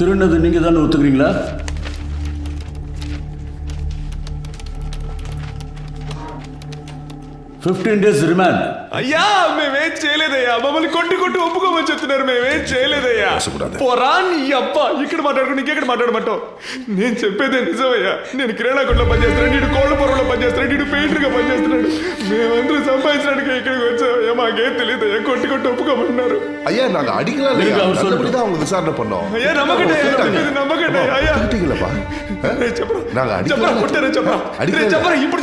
திருநது நீங்க தானே ஒத்துக்கிறீங்களா? days remand. అయ్యా, మేమేం చేయలేదయ్యా. మమ్మల్ని కొట్టి ఒప్పుకోమని చెప్తున్నారు. మేమేం చేయలేదయ్యా. పోరా నీ అబ్బా, ఇక్కడ మాట్లాడుకుని ఇంకెక్కడ మాట్లాడమంటావు? నేను చెప్పేదే నిజమయ్యా. నేను కిరాణా కొట్లో పనిచేస్తున్నాడు, నీడు కోళ్ళ పొరలో పనిచేస్తున్నాడు, నీడు పెయింటర్గా పనిచేస్తున్నాడు. మేమందరూ సంపాదించడానికి ఇక్కడికి వచ్చామయ్యా. మాకేం తెలియదయ్యా. కొట్టి ఒప్పుకోమన్నారు. ஐயா நாங்க அடிக்கலாம் இல்லையா, நல்லபடிதான் அவங்க விசாரணை பண்ணோம். ஐயா நம்பகட்டே ஐயா அடிக்கலப்பா. நாங்க அடிக்கலாம் கொட்டறே చెప్పరా ఇప్పుడు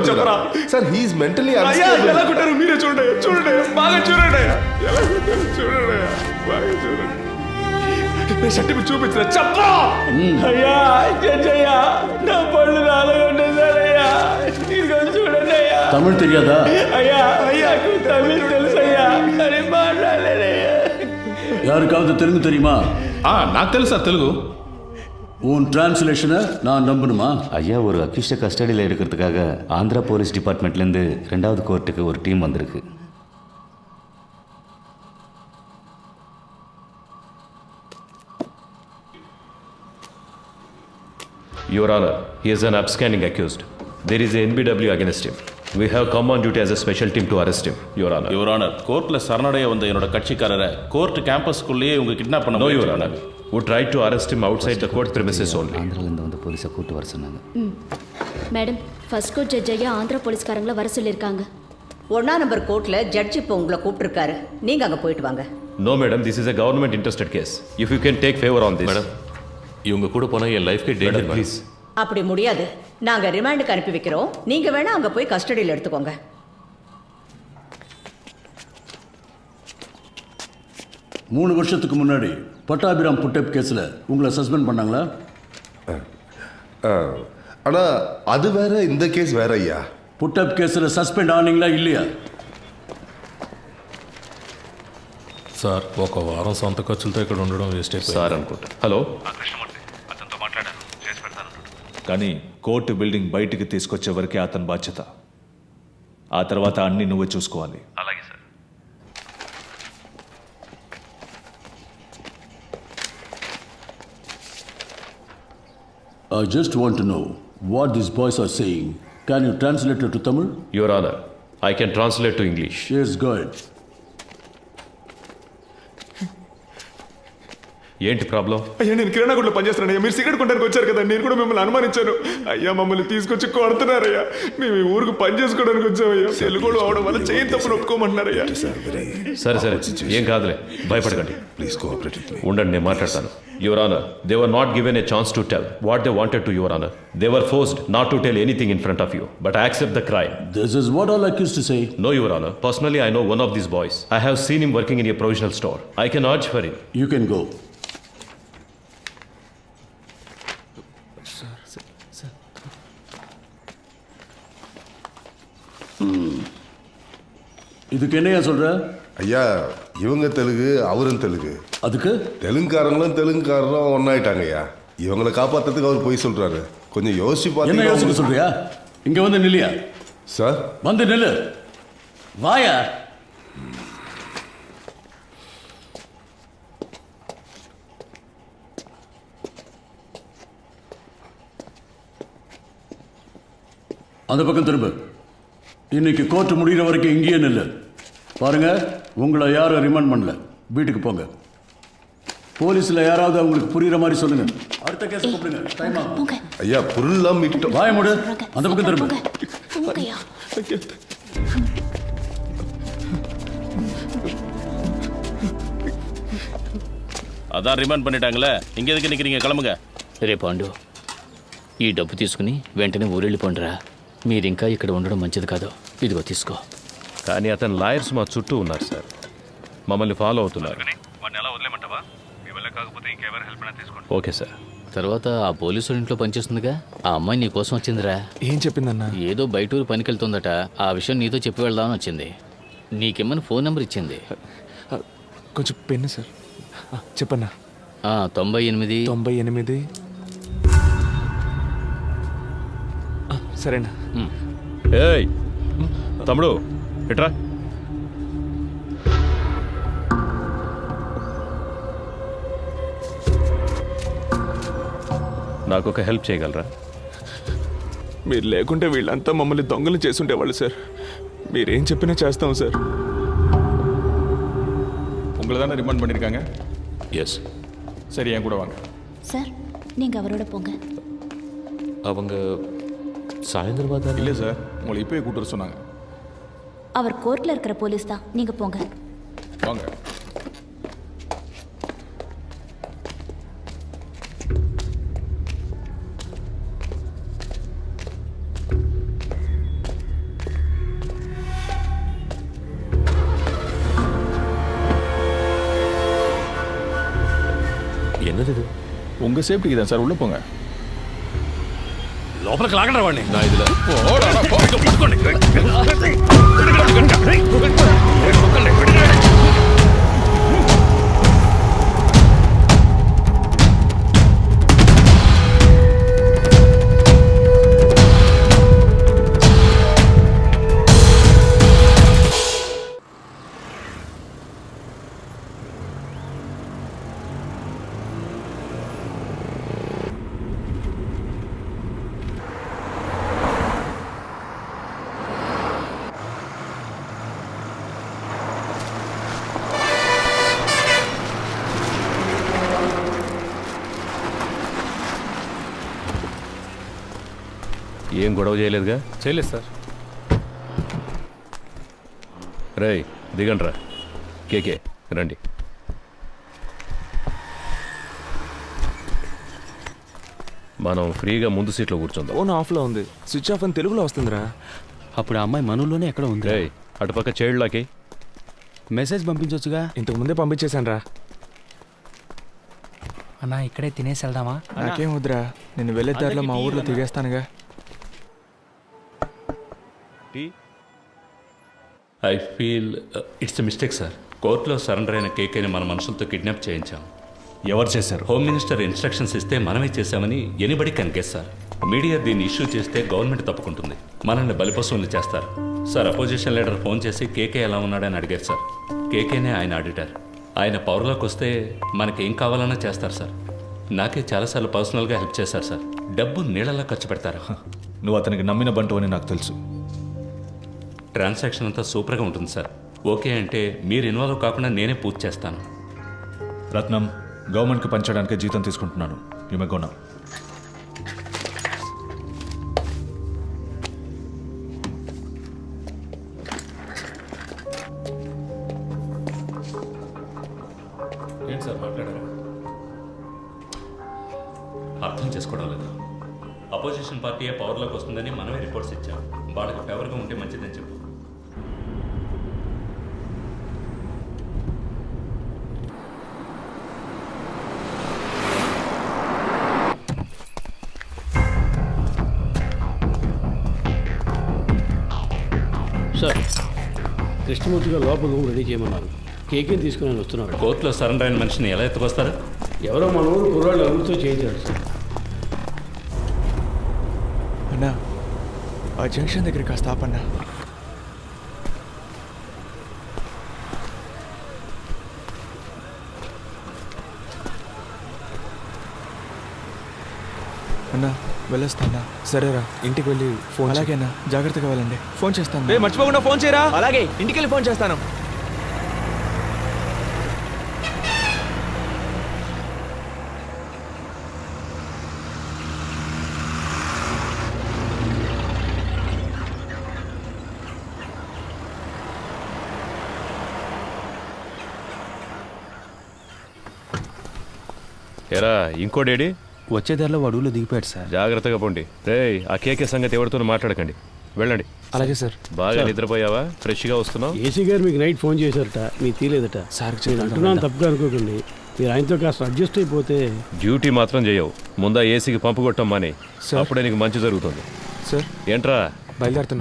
చెప్పరా సార్ హి ఇస్ మెంటల్లీ అయ్యా ఎలా కొట్టారు మీరే చూడండి బాగా చూడండి ఎలా కొట్టారు చూడండి బాగా చూడండి. నేను సర్టిఫికెట్ చూపించరా చెప్పరా. అయ్యా జడ్జయ్యా, నా పళ్ళు నాలుగుంటుందయ్యా. ఇదిగో చూడండి అయ్యా. తమిళ్ తెలియదా? అయ్యా అయ్యాకు తమిళ్ తెలుసయ్యా, కానీ మాట్లాడలేదయ్యా. யாருக்காவது தெலுங்கு தெரியுமா? నాకు తెలుసు సార్ తెలుగు. உன் டிரான்ஸ்லேஷனை நான் நம்பணுமா? ஐயா, ஒரு அக்யூஸ்டை கஸ்டடியில் எடுக்கிறதுக்காக ஆந்திரா போலீஸ் டிபார்ட்மெண்ட்லேருந்து 2வது கோர்ட்டுக்கு ஒரு டீம் வந்திருக்கு. Your Honor, he is an upstanding accused. There is a NBW against him. We have come on duty as a special team to arrest him, Your Honor. Your Honor, கோர்ட்ல சரணடைய வந்த என்னோட கட்சிக்காரரை court கேம்பஸ்க்குள்ளேயே இவங்க kidnap பண்ண. No, Your Honor. We tried to arrest him outside the court premises only. ஆந்திராலேருந்து வந்து போலீஸை கூட்டு வர சொன்னாங்க. மேடம், ஃபர்ஸ்ட் கோர்ட் ஜட்ஜ் ஐயா ஆந்திரா போலீஸ்காரங்களை வர சொல்லியிருக்காங்க. 1ஆம் நம்பர் கோர்ட்ல ஜட்ஜ் இப்போ உங்களை கூப்பிட்டுருக்காரு. நீங்க அங்க போயிட்டு வாங்க. No, madam, this is a government interested case. If you can take favor on this. Madam, இவங்க கூட போனா என் லைஃப்க்கே டேஞ்சர். Please. அப்படி முடியாது. நாங்க ரிமாண்டுக்கு அனுப்பி வைக்கிறோம். நீங்க வேணா அங்க போய் கஸ்டடியில் எடுத்துக்கோங்க. 3 வருஷத்துக்கு முன்னாடி பட்டாபிராம் புட்டப் கேஸில் உங்களை சஸ்பெண்ட் பண்ணாங்களா? ஆனால் அது வேற, இந்த கேஸ் வேற ஐயா. புட்டப் கேஸில் సస్పెండ్ ఆనింగ్లా இல்லையா? సార్, ఒక వారం సొంత ఖర్చులతో ఇక్కడ ఉండడం వేస్ట్ అయిపోయింది సార్ అనుకుంటా. హలో, అతనితో మాట్లాడాను, చేసి పెడతాను. కానీ కోర్టు బిల్డింగ్ బయటికి తీసుకొచ్చే వరకే అతని బాధ్యత. ఆ తర్వాత అన్ని నువ్వే చూసుకోవాలి. అలాగే sir. I just want to know what these boys are saying. Can you translate it to Tamil? Your Honor, I can translate to English. Yes, go ahead. ఏంటి ప్రాబ్లం? అయ్యా, నేను కిరాణా కొట్లో పనిచేస్తున్నాను. మీరు సిగరెట్ కొనడానికి వచ్చారు కదా, నేను కూడా మిమ్మల్ని అనుమానించాను. అయ్యా, మమ్మల్ని తీసుకొచ్చి కొడుతున్నారయ్యా. మేము ఈ ఊరికి పని చేసుకోవడానికి వచ్చామయ్యా. తెలుగులో అవడం వల్ల చేయి తప్పును ఒప్పుకోమంటున్నారయ్యా. సరే సరే, ఏం కాదులే, భయపడకండి. Please cooperate with me. ఉండండి, నేను మాట్లాడతాను. Your Honor, they were not given a chance to tell what they wanted to, Your Honor. They were forced not to tell anything in front of you, but I accept the crime. This is what all accused to say. No, Your Honor. Personally, I know one of these boys. I have seen him working in a provisional store. I can urge for him. You can go. இதுக்கு என்னையா சொல்ற? ஐயா, இவங்க தெலுங்கு, அவரும் தெலுங்கு. அதுக்கு தெலுங்குக்காரங்களும் தெலுங்குக்காரரும் ஒன்னாயிட்டாங்க ஐயா. இவங்களை காப்பாத்துறதுக்கு அவர் போய் சொல்றாரு. கொஞ்சம் யோசிச்சு என்ன பார்த்தீங்கன்னா யோசிக்க சொல்றியா? இங்க வந்து நில்லியா? சார், வந்து நில்லு. வாயா. அந்த பக்கம் திரும்ப. இன்னைக்கு கோர்ட் முடிகிற வரைக்கும் இங்கேயே நில்லு. பாருங்க, உங்களை யாரும் ரிமாண்ட் பண்ணல. வீட்டுக்கு போங்க. போலீஸ்ல யாராவது அவங்களுக்கு புரியுற மாதிரி சொல்லுங்க. அடுத்த கேஸ் கூப்பிடுங்க. டைம் ஆகும். போங்க ஐயா பொருள்லாம் மீட்டோம். வாய மூடு. அந்த பக்கம் திரும்ப. போங்க போங்கய்யா. అదా రిమాండ్ பண்ணிட்டாங்களே ఇంక ఎదుకు నిక్కறீங்க கிளம்புங்க. రే పాండు, ఈ డబ్బు తీసుకుని వెంటనే ఊరెళ్ళిపోండిరా. మీరింకా ఇక్కడ ఉండడం మంచిది కాదు. ఇదిగో తీసుకో. కానీ అతని లాయర్స్ మా చుట్టూ ఉన్నారు సార్, మమ్మల్ని ఫాలో అవుతున్నారు. Okay sir. తర్వాత ఆ పోలీసు ఇంట్లో పనిచేస్తుందిగా, ఆ అమ్మాయి నీ కోసం వచ్చిందిరా. ఏం చెప్పిందన్నా? ఏదో బయటూరు పనికెళ్తుందట. ఆ విషయం నీతో చెప్పి వెళ్దామని వచ్చింది. నీకేమని ఫోన్ నెంబర్ ఇచ్చింది. కొంచెం పెన్ను సార్. చెప్పన్నా. 98 98. సరేనా? ఏయ్ తమ్ముడు ఎట్రా. నాకు ఒక హెల్ప్ చేయగలరా? మీరు లేకుంటే వీళ్ళంతా మమ్మల్ని దొంగలు చేసుండేవాళ్ళు సార్. మీరేం చెప్పినా చేస్తాం సార్. உங்களை தானே ரிமாண்ட் பண்ணியிருக்காங்க? எஸ். சரி, என் கூட வாங்க. சார் நீங்க அவரோட போங்க. அவங்க சாயந்தரமா தான். இல்லை சார், உங்களை இப்போயே கூட்டு வர சொன்னாங்க. அவர் கோர்ட்ல இருக்கிற போலீஸ் தான். நீங்க போங்க. வாங்க. என்னது இது? உங்கள் சேஃப்டிக்கு தான் சார், உள்ளே போங்க. లోపలికి లాగండి వాడిని. நான் இதில் ఏం గొడవ చేయలేదుగా? చేయలేదు సార్. రేయ్ దిగండ్రా. కేకే రండి. మనం ఫ్రీగా ముందు సీట్లో కూర్చుందాం. ఫోన్ ఆఫ్లో ఉంది. స్విచ్ ఆఫ్ అని తెలుగులో వస్తుందిరా. అప్పుడు ఆ అమ్మాయి మనలోనే ఎక్కడ ఉంది? రేయ్ అటుపక్క చైల్డ్లాకి మెసేజ్ పంపించవచ్చుగా. ఇంతకు ముందే పంపించేశాను రా. అన్నా ఇక్కడే తినేసి వెళ్దామా? నాకేం వద్దురా, నేను వెళ్ళే దారిలో మా ఊర్లో దిగేస్తానుగా. I feel it's a mistake sir. కోర్టులో సరెండర్ అయిన కేకేని మన మనుషులతో కిడ్నాప్ చేయించాం. ఎవరు చేశారు? హోమ్ మినిస్టర్ ఇన్స్ట్రక్షన్స్ ఇస్తే మనమే చేశామని anybody can guess sir. Media దీన్ని ఇష్యూ చేస్తే గవర్నమెంట్ తప్పుకుంటుంది, మనల్ని బలిపశువుల్ని చేస్తారు సార్. అపోజిషన్ లీడర్ ఫోన్ చేసి కేకే ఎలా ఉన్నాడని అడిగారు సార్. కేకేనే ఆయన ఆడిటర్. ఆయన పవర్లోకి వస్తే మనకేం కావాలన్నా చేస్తారు సార్. నాకే చాలాసార్లు పర్సనల్గా హెల్ప్ చేశారు సార్. డబ్బు నీళ్ళలా ఖర్చు పెడతారు. నువ్వు అతనికి నమ్మిన బంటు అని నాకు తెలుసు. ట్రాన్సాక్షన్ అంతా సూపర్గా ఉంటుంది సార్. ఓకే అంటే మీరు ఇన్వాల్వ్ కాకుండా నేనే పూర్తి చేస్తాను. రత్నం, గవర్నమెంట్కి పంచడానికే జీతం తీసుకుంటున్నాను. ఈమెగోనా ఏంటి సార్ మాట్లాడారా? అర్థం చేసుకోవడం లేదు. అపోజిషన్ పార్టీయే పవర్లోకి వస్తుందని మనమే రిపోర్ట్స్ ఇచ్చాం. వాళ్ళకి ఫేవర్గా ఉంటే మంచిదని చెప్పు. సార్, కృష్ణమూర్తిగా లోపల రూమ్ రెడీ చేయమన్నారు. కేకేని తీసుకుని వస్తున్నారు. కోర్టులో సరెండర్ అయిన మనిషిని ఎలా ఎత్తుకొస్తారు? ఎవరో మన ఊరు కుర్రాళ్ళు ఎవరితో చేయించారు సార్. అన్నా, ఆ జంక్షన్ దగ్గర కాస్త ఆపన్నా. అన్నా వెళ్ళొస్తానా? సరేరా, ఇంటికి వెళ్ళి ఫోన్. అలాగేనా, జాగ్రత్తగా వెళ్ళండి. ఫోన్ చేస్తాను. మర్చిపోకుండా ఫోన్ చేయరా. అలాగే, ఇంటికి వెళ్ళి ఫోన్ చేస్తాను. ఎరా ఇంకోడేడి? వచ్చే దారిలో అడవులో దిగిపోయాడు సార్. జాగ్రత్తగా పోండి. రేయ్, ఆ కేకే సంగతి ఎవరితోనూ మాట్లాడకండి. వెళ్ళండి. అలాగే సార్. బాగా నిద్రపోయావా? ఫ్రెష్గా వస్తున్నావు? ఏసీ గారు మీకు నైట్ ఫోన్ చేశారట, మీకు తీలేదట. సార్ నేను అంటున్నాను తప్పుగా అనుకోకండి. మీరు ఆయనతో కాస్త అడ్జస్ట్ అయిపోతే. డ్యూటీ మాత్రం చేయవు. ముందా ఏసీకి పంపు కొట్టం మాని, అప్పుడే నీకు మంచి జరుగుతుంది. సార్ ఏంట్రా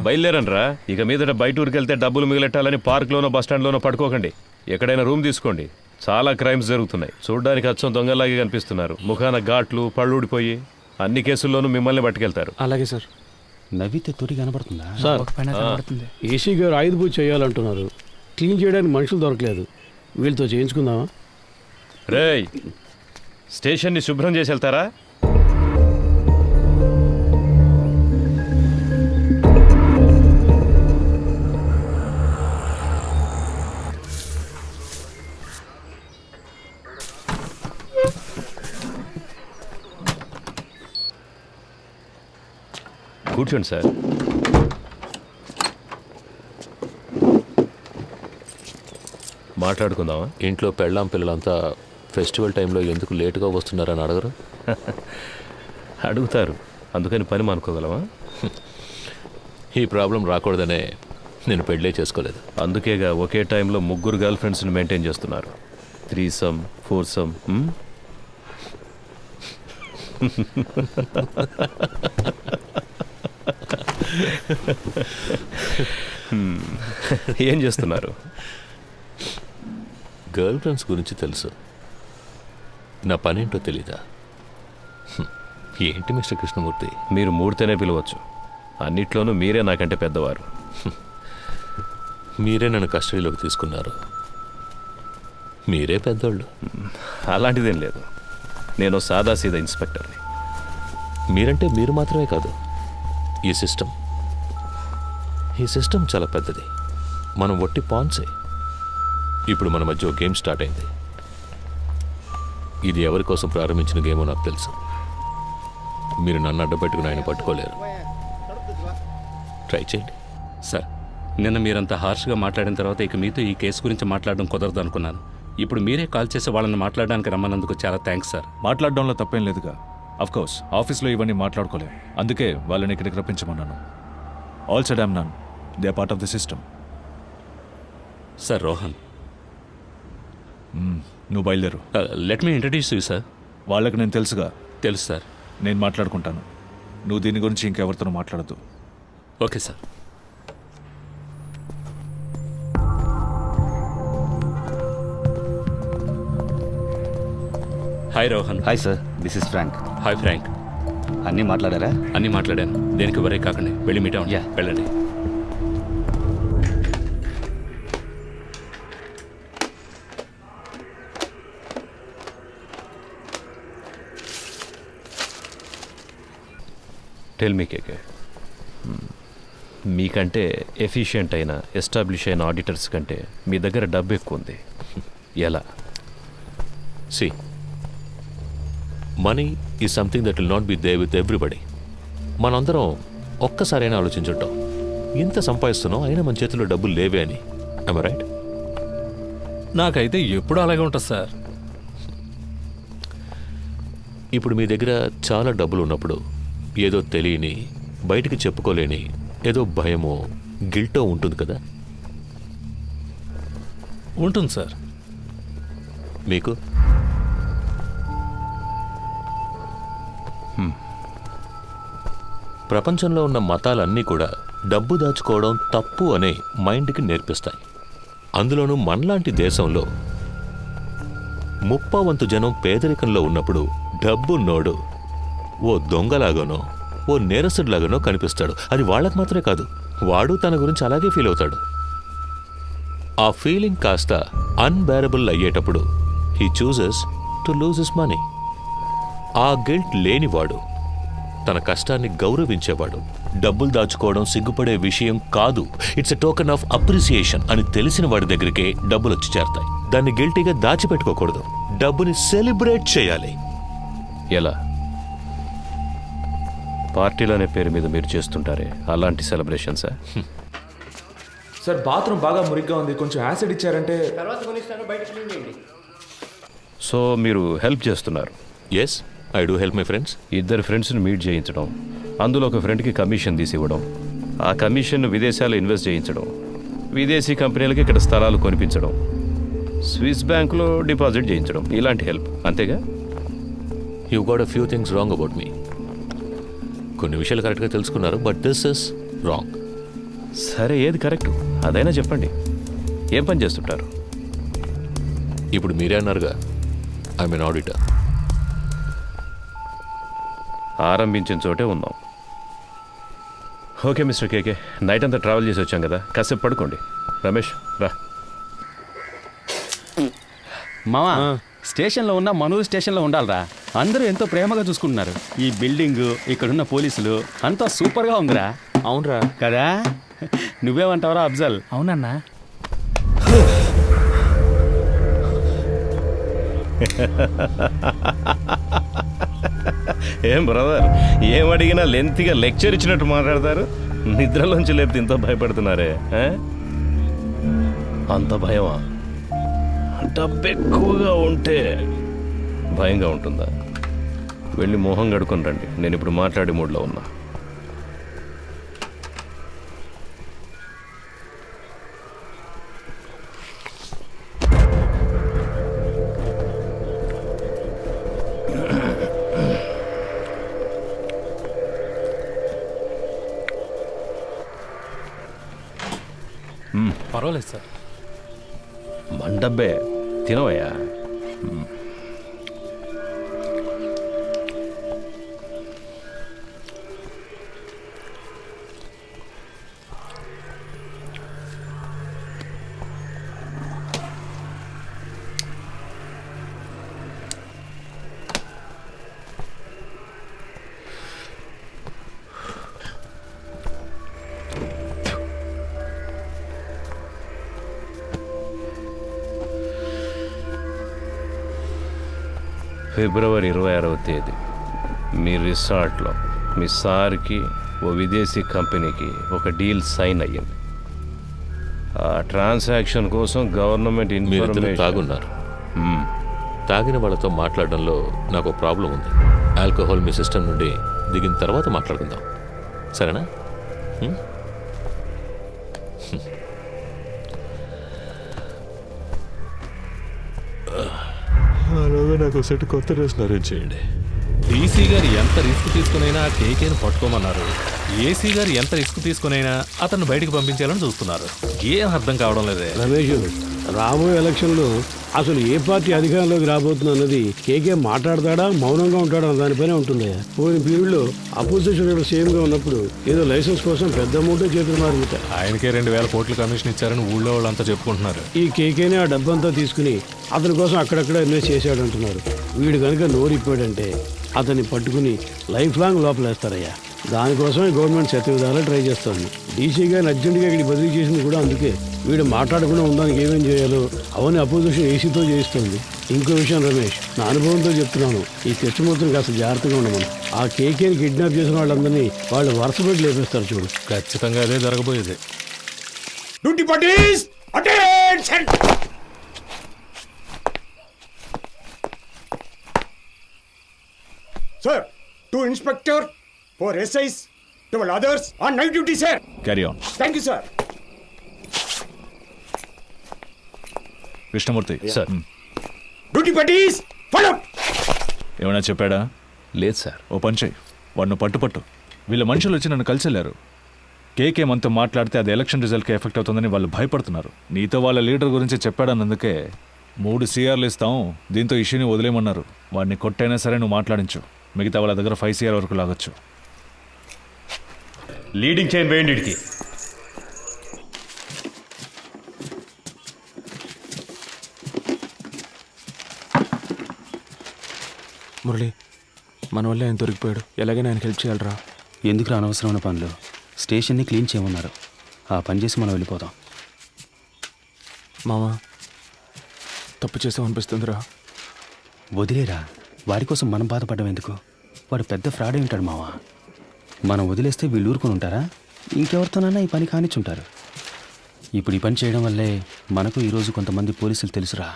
బయలుదేరనరా? ఇక మీదట బయట ఊరికి వెళ్తే డబ్బులు మిగిలెట్టాలని పార్క్లోనో బస్టాండ్లోనో పడుకోకండి. ఎక్కడైనా రూమ్ తీసుకోండి. చాలా క్రైమ్స్ జరుగుతున్నాయి. చూడ్డానికి అచ్చం దొంగలాగే కనిపిస్తున్నారు. ముఖాన ఘాట్లు, పళ్ళు ఊడిపోయి అన్ని కేసుల్లోనూ మిమ్మల్ని పట్టుకెళ్తారు. అలాగే సార్. నవ్వితే తొరి కనబడుతుందా సార్? ఏసీ గారు ఆయుధ పూజ చేయాలంటున్నారు. క్లీన్ చేయడానికి మనుషులు దొరకలేదు. వీళ్ళతో చేయించుకుందామా? రేయ్, స్టేషన్ని శుభ్రం చేసి వెళ్తారా? కూర్చోండి సార్. మాట్లాడుకుందామా? ఇంట్లో పెళ్ళాం పిల్లలంతా ఫెస్టివల్ టైంలో ఎందుకు లేటుగా వస్తున్నారని అడగరు? అడుగుతారు, అందుకని పని మానుకోగలమా? ఈ ప్రాబ్లం రాకూడదనే నేను పెళ్ళే చేసుకోలేదు. అందుకేగా ఒకే టైంలో 3 గర్ల్ ఫ్రెండ్స్ని మెయింటైన్ చేస్తున్నారు. 3some 4some. ఏం చేస్తున్నారు? గర్ల్ ఫ్రెండ్స్ గురించి తెలుసు, నా పనేంటో తెలీదా? ఏంటి మిస్టర్ కృష్ణమూర్తి? మీరు మూడితేనే పిలవచ్చు. అన్నిట్లోనూ మీరే నాకంటే పెద్దవారు. మీరే నన్ను కస్టడీలోకి తీసుకున్నారు. మీరే పెద్దోళ్ళు. అలాంటిదేం లేదు. నేను సాదాసీదా ఇన్స్పెక్టర్ని. మీరంటే మీరు మాత్రమే కాదు, ఈ సిస్టమ్ చాలా పెద్దది. మనం ఒట్టి పాన్సే. ఇప్పుడు మన మధ్య గేమ్ స్టార్ట్ అయింది. ఇది ఎవరి కోసం ప్రారంభించిన గేమో నాకు తెలుసు. మీరు నన్ను అడ్డపెట్టుకుని ఆయన పట్టుకోలేరు. ట్రై చేయండి. సార్, నిన్న మీరంతా హార్ష్గా మాట్లాడిన తర్వాత ఇక మీతో ఈ కేసు గురించి మాట్లాడడం కుదరదు అనుకున్నాను. ఇప్పుడు మీరే కాల్ చేసి వాళ్ళని మాట్లాడడానికి రమ్మన్నందుకు చాలా థ్యాంక్స్ సార్. మాట్లాడడంలో తప్పేం లేదుగా. అఫ్కోర్స్ ఆఫీస్లో ఇవన్నీ మాట్లాడుకోలేం. అందుకే వాళ్ళని ఇక్కడికి రప్పించమన్నాను. All said I'm none. They are part of the system. Sir Rohan, నువ్వు బయలుదేరు. Let me introduce you sir. వాళ్ళకి నేను తెలుసుగా. తెలుసు సార్. నేను మాట్లాడుకుంటాను. నువ్వు దీని గురించి ఇంకెవరితోనూ మాట్లాడద్దు. Okay sir. Hi Rohan. Hi sir, this is Frank. Hi Frank. అన్నీ మాట్లాడారా? అన్నీ మాట్లాడాను. దేనికి వరే కాకండి, వెళ్ళి మీట్ అవ్వండి. వెళ్ళండి. టెల్ మీ కేకే, మీకంటే ఎఫిషియెంట్ అయిన ఎస్టాబ్లిష్ అయిన ఆడిటర్స్ కంటే మీ దగ్గర డబ్బు ఎక్కువ ఉంది. ఎలా? See, money is something that will not be there with everybody. మనందరం ఒక్కసారైనా ఆలోచించుంటాం, ఇంత సంపాదిస్తున్నాం అయినా మన చేతిలో డబ్బులు లేవే అని. I'm right? నాకైతే ఎప్పుడు అలాగే ఉంటుంది సార్. ఇప్పుడు మీ దగ్గర చాలా డబ్బులు ఉన్నప్పుడు ఏదో తెలియని, బయటికి చెప్పుకోలేని ఏదో భయమో గిల్టో ఉంటుంది కదా? ఉంటుంది సార్. మీకు? ప్రపంచంలో ఉన్న మతాలన్నీ కూడా డబ్బు దాచుకోవడం తప్పు అనే మైండ్కి నేర్పిస్తాయి. అందులోనూ మనలాంటి దేశంలో 30% జనం పేదరికంలో ఉన్నప్పుడు డబ్బున్నోడు ఓ దొంగలాగానో ఓ నేరస్తుడిలాగానో కనిపిస్తాడు. అది వాళ్ళకు మాత్రమే కాదు, వాడు తన గురించి అలాగే ఫీల్ అవుతాడు. ఆ ఫీలింగ్ కాస్త అన్బేరబుల్ అయ్యేటప్పుడు he chooses to lose his money. ఆ గిల్ట్ లేనివాడు, తన కష్టాన్ని గౌరవించేవాడు, డబ్బులు దాచుకోవడం సిగ్గుపడే విషయం కాదు, it's a token of appreciation అని తెలిసిన వాడి దగ్గరికే డబ్బులు వచ్చి చేరతాయి. దాన్ని గిల్టీగా దాచిపెట్టుకోకూడదు, డబ్బుని సెలబ్రేట్ చేయాలి. ఎలా? పార్టీలు అనే పేరు మీద మీరు చేస్తుంటారే అలాంటి సెలబ్రేషన్సా? సార్, బాత్రూమ్ బాగా మురిగ్గా ఉంది, కొంచెం యాసిడ్ ఇచ్చారంటే. సో మీరు హెల్ప్ చేస్తున్నారు. Yes, I do help my friends. ఇద్దరు ఫ్రెండ్స్ని మీట్ చేయించడం, అందులో ఒక ఫ్రెండ్కి కమిషన్ తీసి ఇవ్వడం, ఆ కమిషన్ను విదేశాల్లో ఇన్వెస్ట్ చేయించడం, విదేశీ కంపెనీలకి ఇక్కడ స్థలాలు కొనిపించడం, స్విస్ బ్యాంకులో డిపాజిట్ చేయించడం, ఇలాంటి హెల్ప్. అంతేగా? You got a few things wrong about me. కొన్ని విషయాలు కరెక్ట్గా తెలుసుకున్నారు, బట్ దిస్ ఇస్ రాంగ్. సరే, ఏది కరెక్ట్ అదైనా చెప్పండి. ఏం పని చేస్తుంటారు? ఇప్పుడు మీరే అన్నారుగా, ఐఎమ్ ఎన్ ఆడిటర్. ఆరంభించిన చోటే ఉన్నాం. ఓకే మిస్టర్ కేకే, నైట్ అంతా ట్రావెల్ చేసి వచ్చాం కదా, కాసేపు పడుకోండి. రమేష్ రా. మావా, స్టేషన్లో ఉన్న మనూరు స్టేషన్లో ఉండాలిరా. అందరూ ఎంతో ప్రేమగా చూసుకుంటున్నారు. ఈ బిల్డింగ్, ఇక్కడున్న పోలీసులు అంతా సూపర్గా ఉందిరా. అవునరా కదా? నువ్వేమంటావురా అఫ్జల్? అవునన్నా. ఏం బ్రదర్, ఏం అడిగినా లెంత్గా లెక్చర్ ఇచ్చినట్టు మాట్లాడతారు. నిద్రలోంచి లేపితే ఇంత భయపడుతున్నారే. అంత భయమా? డబ్బు ఎక్కువగా ఉంటే భయంగా ఉంటుందా? వెళ్ళి మొహం కడుకొని రండి, నేను ఇప్పుడు మాట్లాడే మూడ్లో ఉన్నా. పర్వాలేదు సార్. మండబ్బే తినవయ్యా. ఫిబ్రవరి 26వ తేదీ మీ రిసార్ట్లో మీ సార్కి ఓ విదేశీ కంపెనీకి ఒక డీల్ సైన్ అయ్యింది. ఆ ట్రాన్సాక్షన్ కోసం గవర్నమెంట్ ఇన్ఫర్మేషన్. తాగున్నారు. తాగిన వాళ్ళతో మాట్లాడడంలో నాకు ప్రాబ్లం ఉంది. ఆల్కహాల్ మీ సిస్టమ్ నుండి దిగిన తర్వాత మాట్లాడుకుందాం, సరేనా? అలాగే నాకు సెట్ కొత్త డ్రెస్లు అరేంజ్ చేయండి. డీసీ గారు ఎంత రిస్క్ తీసుకునైనా కేకేని పట్టుకోమన్నారు. ఏసీ గారు ఎంత రిస్క్ తీసుకునైనా అతన్ని బయటకు పంపించాలని చూస్తున్నారు. ఏం అర్థం కావడం లేదే. రమేష్, రాబోయే ఎలక్షన్లో అసలు ఏ పార్టీ అధికారంలోకి రాబోతుందో అన్నది కేకే మాట్లాడతాడా మౌనంగా ఉంటాడా దానిపైనే ఉంటుంది. పోయిన పీరియడ్లో అపోజిషన్ సేమ్గా ఉన్నప్పుడు ఏదో లైసెన్స్ కోసం పెద్ద అమౌంట్ చేతులు మారుతాయి. ఆయనకే 2000 కోట్ల కమిషన్ ఇచ్చారని ఊళ్ళో వాళ్ళంతా చెప్పుకుంటున్నారు. ఈ కేకేనే ఆ డబ్బంతా తీసుకుని అతని కోసం అక్కడక్కడ ఇన్వెస్ట్ చేశాడు అంటున్నారు. వీడు కనుక నోరిప్పాడంటే అతన్ని పట్టుకుని లైఫ్ లాంగ్ లోపలేస్తారయ్యా. దానికోసమే గవర్నమెంట్ శతవిధాలా ట్రై చేస్తుంది. డీసీ గారిని అర్జెంటుగా ఇక్కడికి బదిలీ చేసింది కూడా అందుకే. వీడు మాట్లాడకుండా ఉండడానికి ఏమేం చేయాలో అవన్నీ అపోజిషన్ ఏసీతో చేయిస్తుంది. ఇంకో విషయం రమేష్, నా అనుభవంతో చెప్తున్నాను, ఈ కృష్ణమూర్తిని కాస్త జాగ్రత్తగా ఉండమని. ఆ కేకేని కిడ్నాప్ చేసిన వాళ్ళందరినీ వాళ్ళు వరుసపెట్టి లేపేస్తారు చూడు. ఖచ్చితంగా అదే జరగబోయేది. Duty parties attention. Sir, 2 inspector, 4 SIs, 12 others on night duty, sir. Carry on. Thank you, sir. Krishnamurthy sir. Duty parties, follow. ఏమైనా చెప్పాడా? లేదు సార్. ఓ పని చేయి, వాడిని పట్టు. వీళ్ళ మనుషులు వచ్చి నన్ను కలిసి వెళ్ళారు. కేకే మనతో మాట్లాడితే అది ఎలక్షన్ రిజల్ట్కి ఎఫెక్ట్ అవుతుందని వాళ్ళు భయపడుతున్నారు. నీతో వాళ్ళ లీడర్ గురించి చెప్పాడన్నందుకే 3 CRలు ఇస్తాం, దీంతో ఇష్యూని వదిలేయమన్నారు. వాడిని కొట్టైనా సరే నువ్వు మాట్లాడించు, మిగతా వాళ్ళ దగ్గర 5 CR వరకు లాగొచ్చు. లీడింగ్ చైన్ వేయండి ఇడికి. మురళి, మన వల్ల ఆయన దొరికిపోయాడు. ఎలాగైనా ఆయనకి హెల్ప్ చేయాలరా. ఎందుకు అనవసరమైన పనులు? స్టేషన్ని క్లీన్ చేయమన్నారు. ఆ పని చేసి మనం వెళ్ళిపోతాం. మామా, తప్పు చేసామనిపిస్తుందిరా. వదిలేరా, వాడి కోసం మనం బాధపడడం ఎందుకు? వాడు పెద్ద ఫ్రాడ్ అయి ఉంటాడు మావా. మనం వదిలేస్తే వీళ్ళు ఊరుకొని ఉంటారా? ఇంకెవరితోనైనా ఈ పని కానిచ్చుంటారు. ఇప్పుడు ఈ పని చేయడం వల్లే మనకు ఈరోజు కొంతమంది పోలీసులు తెలుసురా.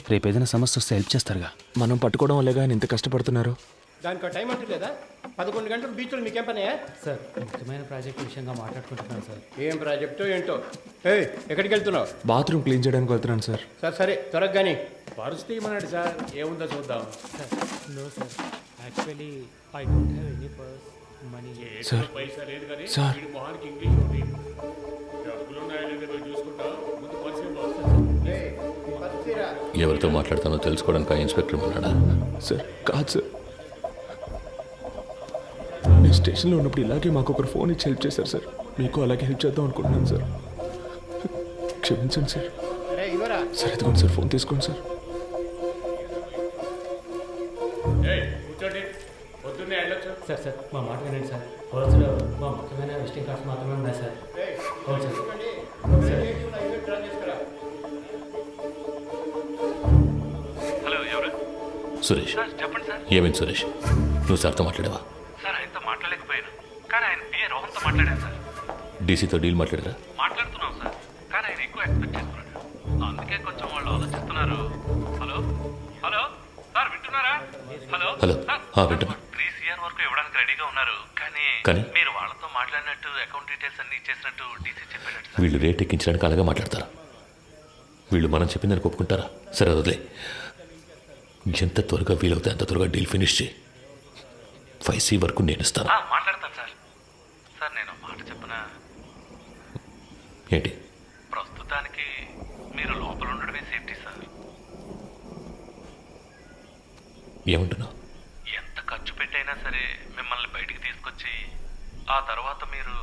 రేపు ఏదైనా సమస్య వస్తే హెల్ప్ చేస్తారుగా. మనం పట్టుకోవడం వల్లేగా ఆయన ఇంత కష్టపడుతున్నారు. దానికి టైం అంటూ లేదా? 11 గంటలు బీచ్లో మీకేం పని? సార్ ముఖ్యమైన ప్రాజెక్ట్ విషయంగా మాట్లాడుకుంటున్నాను సార్. ఏం ప్రాజెక్టో ఏంటో. ఎక్కడికి వెళ్తున్నావు? బాత్రూమ్ క్లీన్ చేయడానికి వెళ్తున్నాను సార్. సరే త్వరగా కానీ పర్స్ తీయమన్నాడు సార్. ఏముందో చూద్దాం. Sir no sir, actually I don't have any purse money. Sir sir ఎవరితో మాట్లాడతానో తెలుసుకోవడానికి ఆ ఇన్స్పెక్టర్ ఉన్నాడా? సార్ కాదు సార్, నేను స్టేషన్లో ఉన్నప్పుడు ఇలాగే మాకు ఒకరు ఫోన్ ఇచ్చి హెల్ప్ చేశారు సార్. మీకు అలాగే హెల్ప్ చేద్దాం అనుకుంటున్నాను సార్. క్షమించండి సార్. సార్ ఎదుగుండి సార్, ఫోన్ తీసుకోండి సార్. సార్ సార్ మా మాట వినండి సార్. పర్సులో మా ముఖ్యమైన విజిటింగ్ కార్డ్స్ మాత్రమే ఉన్నాయి సార్. అవును సార్. హలో, ఎవరు? సురేష్, చెప్పండి సార్. ఏమైంది సురేష్? నువ్వు సార్తో మాట్లాడావా? సార్ ఆయనతో మాట్లాడలేకపోయాను, కానీ ఆయన పిఏ రోహన్తో మాట్లాడాను సార్. డీసీతో డీల్ మాట్లాడరా? మాట్లాడుతున్నాం సార్, కానీ ఆయన ఎక్కువ ఎక్స్పెక్ట్ చేస్తున్నాడు. అందుకే కొంచెం వాళ్ళు ఆలోచిస్తున్నారు. హలో హలో సార్, వింటున్నారా? హలో హలో, వింటున్నా. 3 CR వరకు ఇవ్వడానికి రెడీగా ఉన్నారు, కానీ కానీ? మీరు వాళ్ళతో మాట్లాడినట్టు అకౌంట్ డీటెయిల్స్ అన్ని ఇచ్చేసినట్టు డీసీ చెప్పాడు. వీళ్ళు రేట్ ఎక్కించడానికి అలాగే మాట్లాడతారా? వీళ్ళు మనం చెప్పిందని ఒప్పుకుంటారా? సరే వదిలే. ఎంత త్వరగా వీలవుతే అంత త్వరగా డీల్ ఫినిష్ చేయి. 5C వరకు నేను ఇస్తాను. మాట్లాడతాను సార్. సార్ నేను మాట చెప్పనా? ఏంటి? ప్రస్తుతానికి మీరు లోపల ఉండడమే సేఫ్టీ సార్. ఏమంటున్నావు? ఎంత ఖర్చు పెట్టైనా సరే మిమ్మల్ని బయటికి తీసుకొచ్చి ఆ తర్వాత మీరు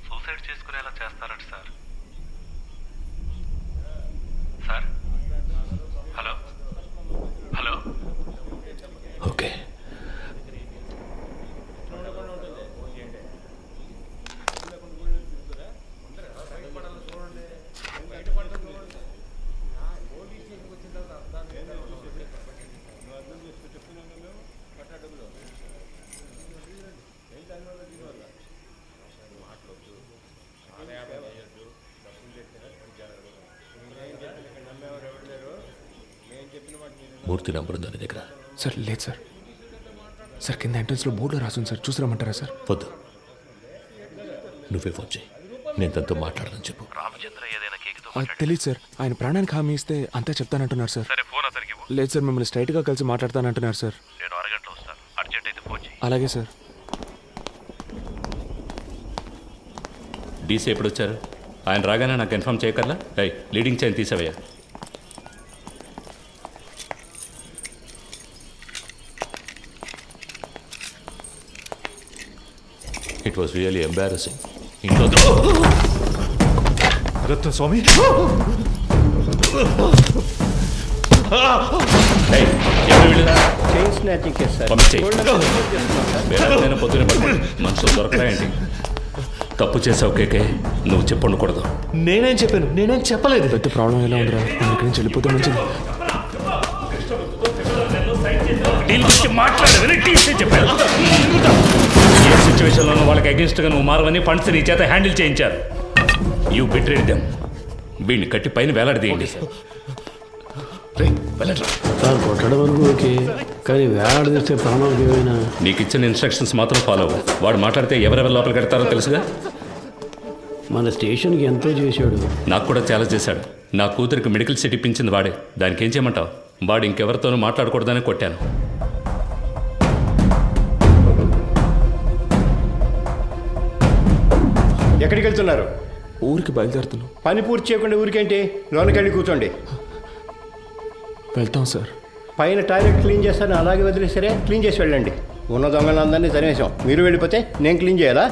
సూసైడ్ చేసుకునేలా చేస్తారట sir. Sir hello hello. Okay. Murthy number ఉందా నీ దగ్గర? సార్ లేదు సార్. సార్ కింద ఎంట్రన్స్లో బోర్డులో రాసుంది సార్, చూసి రమ్మంటారా సార్? వద్దు, నువ్వే ఫోన్ చేయి. నేను తనతో మాట్లాడాలని చెప్పు. రామచంద్ర ఏదైనా కేకుతో తెలియదు సార్. ఆయన ప్రాణానికి హామీ ఇస్తే అంతే చెప్తానంటున్నారు సార్. సరే ఫోన్ అతనికి ఇవ్వు. లేదు సార్, మిమ్మల్ని స్ట్రైట్గా కలిసి మాట్లాడతానంటున్నారు సార్. నేను అరగంటలో వస్తాను, అర్జెంట్ అయితే ఫోన్ చేయి. అలాగే సార్. డీసీ ఎప్పుడు వచ్చారు? ఆయన రాగానే నాకు కన్ఫర్మ్ చేయకర్లా. లీడింగ్ చైన్ తీసావయ్యా. It was really embarrassing. ఇంట్లో Ratna Swamy, chain snatching case sir. పొద్దున మనుషులు దొరకరా ఏంటి? తప్పు చేసావు కేకే, నువ్వు చెప్పండకూడదు. నేనేం చెప్పాను? నేనేం చెప్పలేదు. పెద్ద ప్రాబ్లం ఎలా ఉందిరా? నేను ఇక్కడి నుంచి వెళ్ళిపోతే మంచిది. ఏ సిచ్యువేషన్లోనూ వాళ్ళకి అగేన్స్ట్గా నువ్వు మారవని ఫండ్స్ నీ చేత హ్యాండిల్ చేయించారు. You betrayed them. వీడిని కట్టి పైన వేలాడదీయండి. సార్ కొట్టడం వరకు ఓకే, కానీ వేలాడదీస్తే ప్రాణాలకు ఏమైనా. నీకు ఇచ్చిన ఇన్స్ట్రక్షన్స్ మాత్రం ఫాలో అవ్వు. వాడు మాట్లాడితే ఎవరెవరు లోపలికి పెడతారో తెలుసుగా. మన స్టేషన్కి ఎంతో చేశాడు. నాకు కూడా చాలా చేశాడు. నా కూతురికి మెడికల్ సీట్ ఇప్పించింది వాడే. దానికి ఏం చేయమంటావు? వాడు ఇంకెవరితోనూ మాట్లాడకూడదని కొట్టాను. ఎక్కడికి వెళ్తున్నారు? ఊరికి బయలుదేరుతున్నాం. పని పూర్తి చేయకుండా ఊరికేంటి? లోనికి వెళ్ళి కూర్చోండి. వెళ్తాం సార్. పైన టాయిలెట్ క్లీన్ చేస్తాను, అలాగే వదిలేసరే క్లీన్ చేసి వెళ్ళండి. ఉన్న దొంగలందరినీ తరిమేశాం. మీరు వెళ్ళిపోతే నేను క్లీన్ చేయాలా?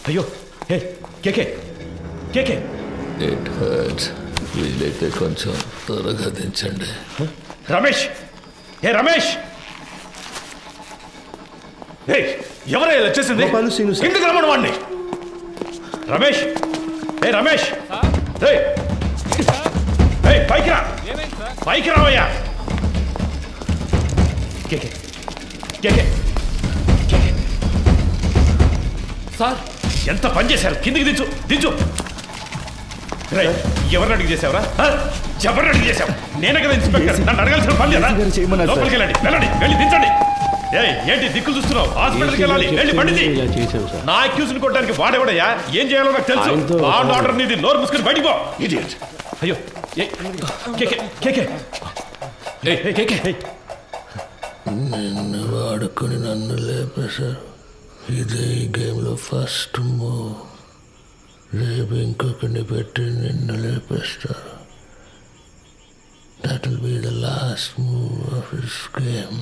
అయ్యో హే కేకే కేకే ఇట్ హర్ట్స్. వీలైతే కొంచెం త్వరగా దించండి. రమేష్ హే రమేష్ హే ఎవరే వచ్చేసింది కిందకి రమ్మను వాడిని. రమేష్ హే రమేష్ హే హే పైకి రా పైకి రావయ్యా. కేకే కేకే కేకే సార్ ఎంత పని చేశారు? కిందికి దించు దించు. రే ఎవరిని అడిగి చేసావురా? ఎవరిని అడిగి చేసావు? నేనే కదా ఇన్స్పెక్టర్, నన్ను అడగాల్సిన పని లేదా? లోపలికి వెళ్ళండి వెళ్ళండి వెళ్ళి దించండి. ఏంటి దిక్కులు చూస్తున్నావు? హాస్పిటల్కి వెళ్ళాలి వెళ్ళి బండిది. నా అక్యూజ్ని కొట్టడానికి వాడేవాడయ్యా? ఏం చేయాలో నాకు తెలుసు. ఆర్డర్ నీది. నోరు మూసుకొని బయటికి పో. ఇడియట్. అయ్యో కేకే కేకే కేకే నిన్ను వాడుకొని నన్ను లేపేశారు. ఇదే ఈ గేమ్లో ఫస్ట్ మూవ్. రేపు ఇంకొకరిని పెట్టి నిన్ను లేపేస్తారు. That will be the last move of this game.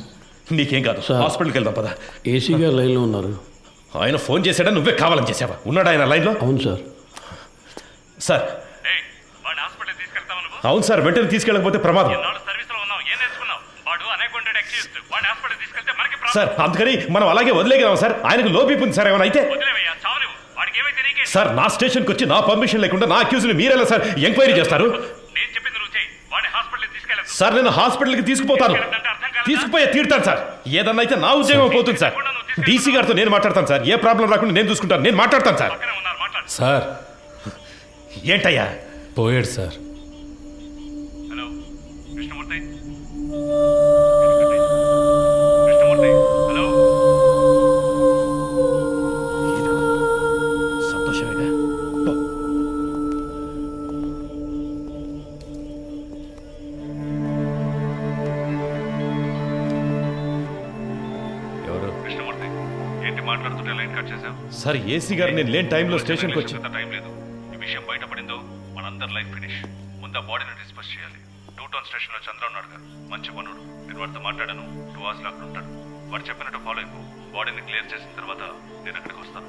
నీకేం కాదు, హాస్పిటల్కి వెళ్దాం పద. ఏసీ గారు లైన్లో ఉన్నారు. ఆయన ఫోన్ చేశాడా? నువ్వే కావాలని చేసావా? ఉన్నాడా ఆయన లైన్లో? అవును సార్. సార్ అవును సార్, వెంటనే తీసుకెళ్ళకపోతే ప్రమాదం సార్. అందుకని మనం అలాగే వదిలేగదాం సార్. ఆయనకు లో బీపీ ఉంది సార్. ఏమైనా అయితే సార్ నా స్టేషన్కి వచ్చి నా పర్మిషన్ లేకుండా నా అక్యూజ్ని మీరెలా సార్ ఎంక్వైరీ చేస్తారు? సార్ నేను హాస్పిటల్కి తీసుకుపోతాను, తీసుకుపోయే తీరుతాను సార్. ఏదన్నా అయితే నా ఉద్యోగం పోతుంది సార్. డీసీ గారితో నేను మాట్లాడతాను సార్. ఏ ప్రాబ్లం రాకుండా నేను చూసుకుంటాను. నేను మాట్లాడతాను సార్. సార్ ఏంటయ్యా? పోయాడు సార్. సంతోషమేగా? ఎవరు? ఏంటి మాట్లాడుతుంటే లైన్ కట్ చేశావు? సార్ ఏసీ గారు నేను లేని టైంలో స్టేషన్కి వచ్చి టైం లేదు. ఈ విషయం బయటపడిందో మనందరి లైఫ్ ఫినిష్. ముందు ఆ బాడీని డిస్పోజ్ చేయాలి. 2 టౌన్ స్టేషన్లో చంద్ర ఉన్నాడు గారు, మంచి పనుడు. నేను వాడితో మాట్లాడాను. 2 hours అక్కడ ఉంటాడు. వాడు చెప్పినట్టు ఫాలో అయిపో. బాడీని క్లియర్ చేసిన తర్వాత నేను అక్కడికి వస్తాను.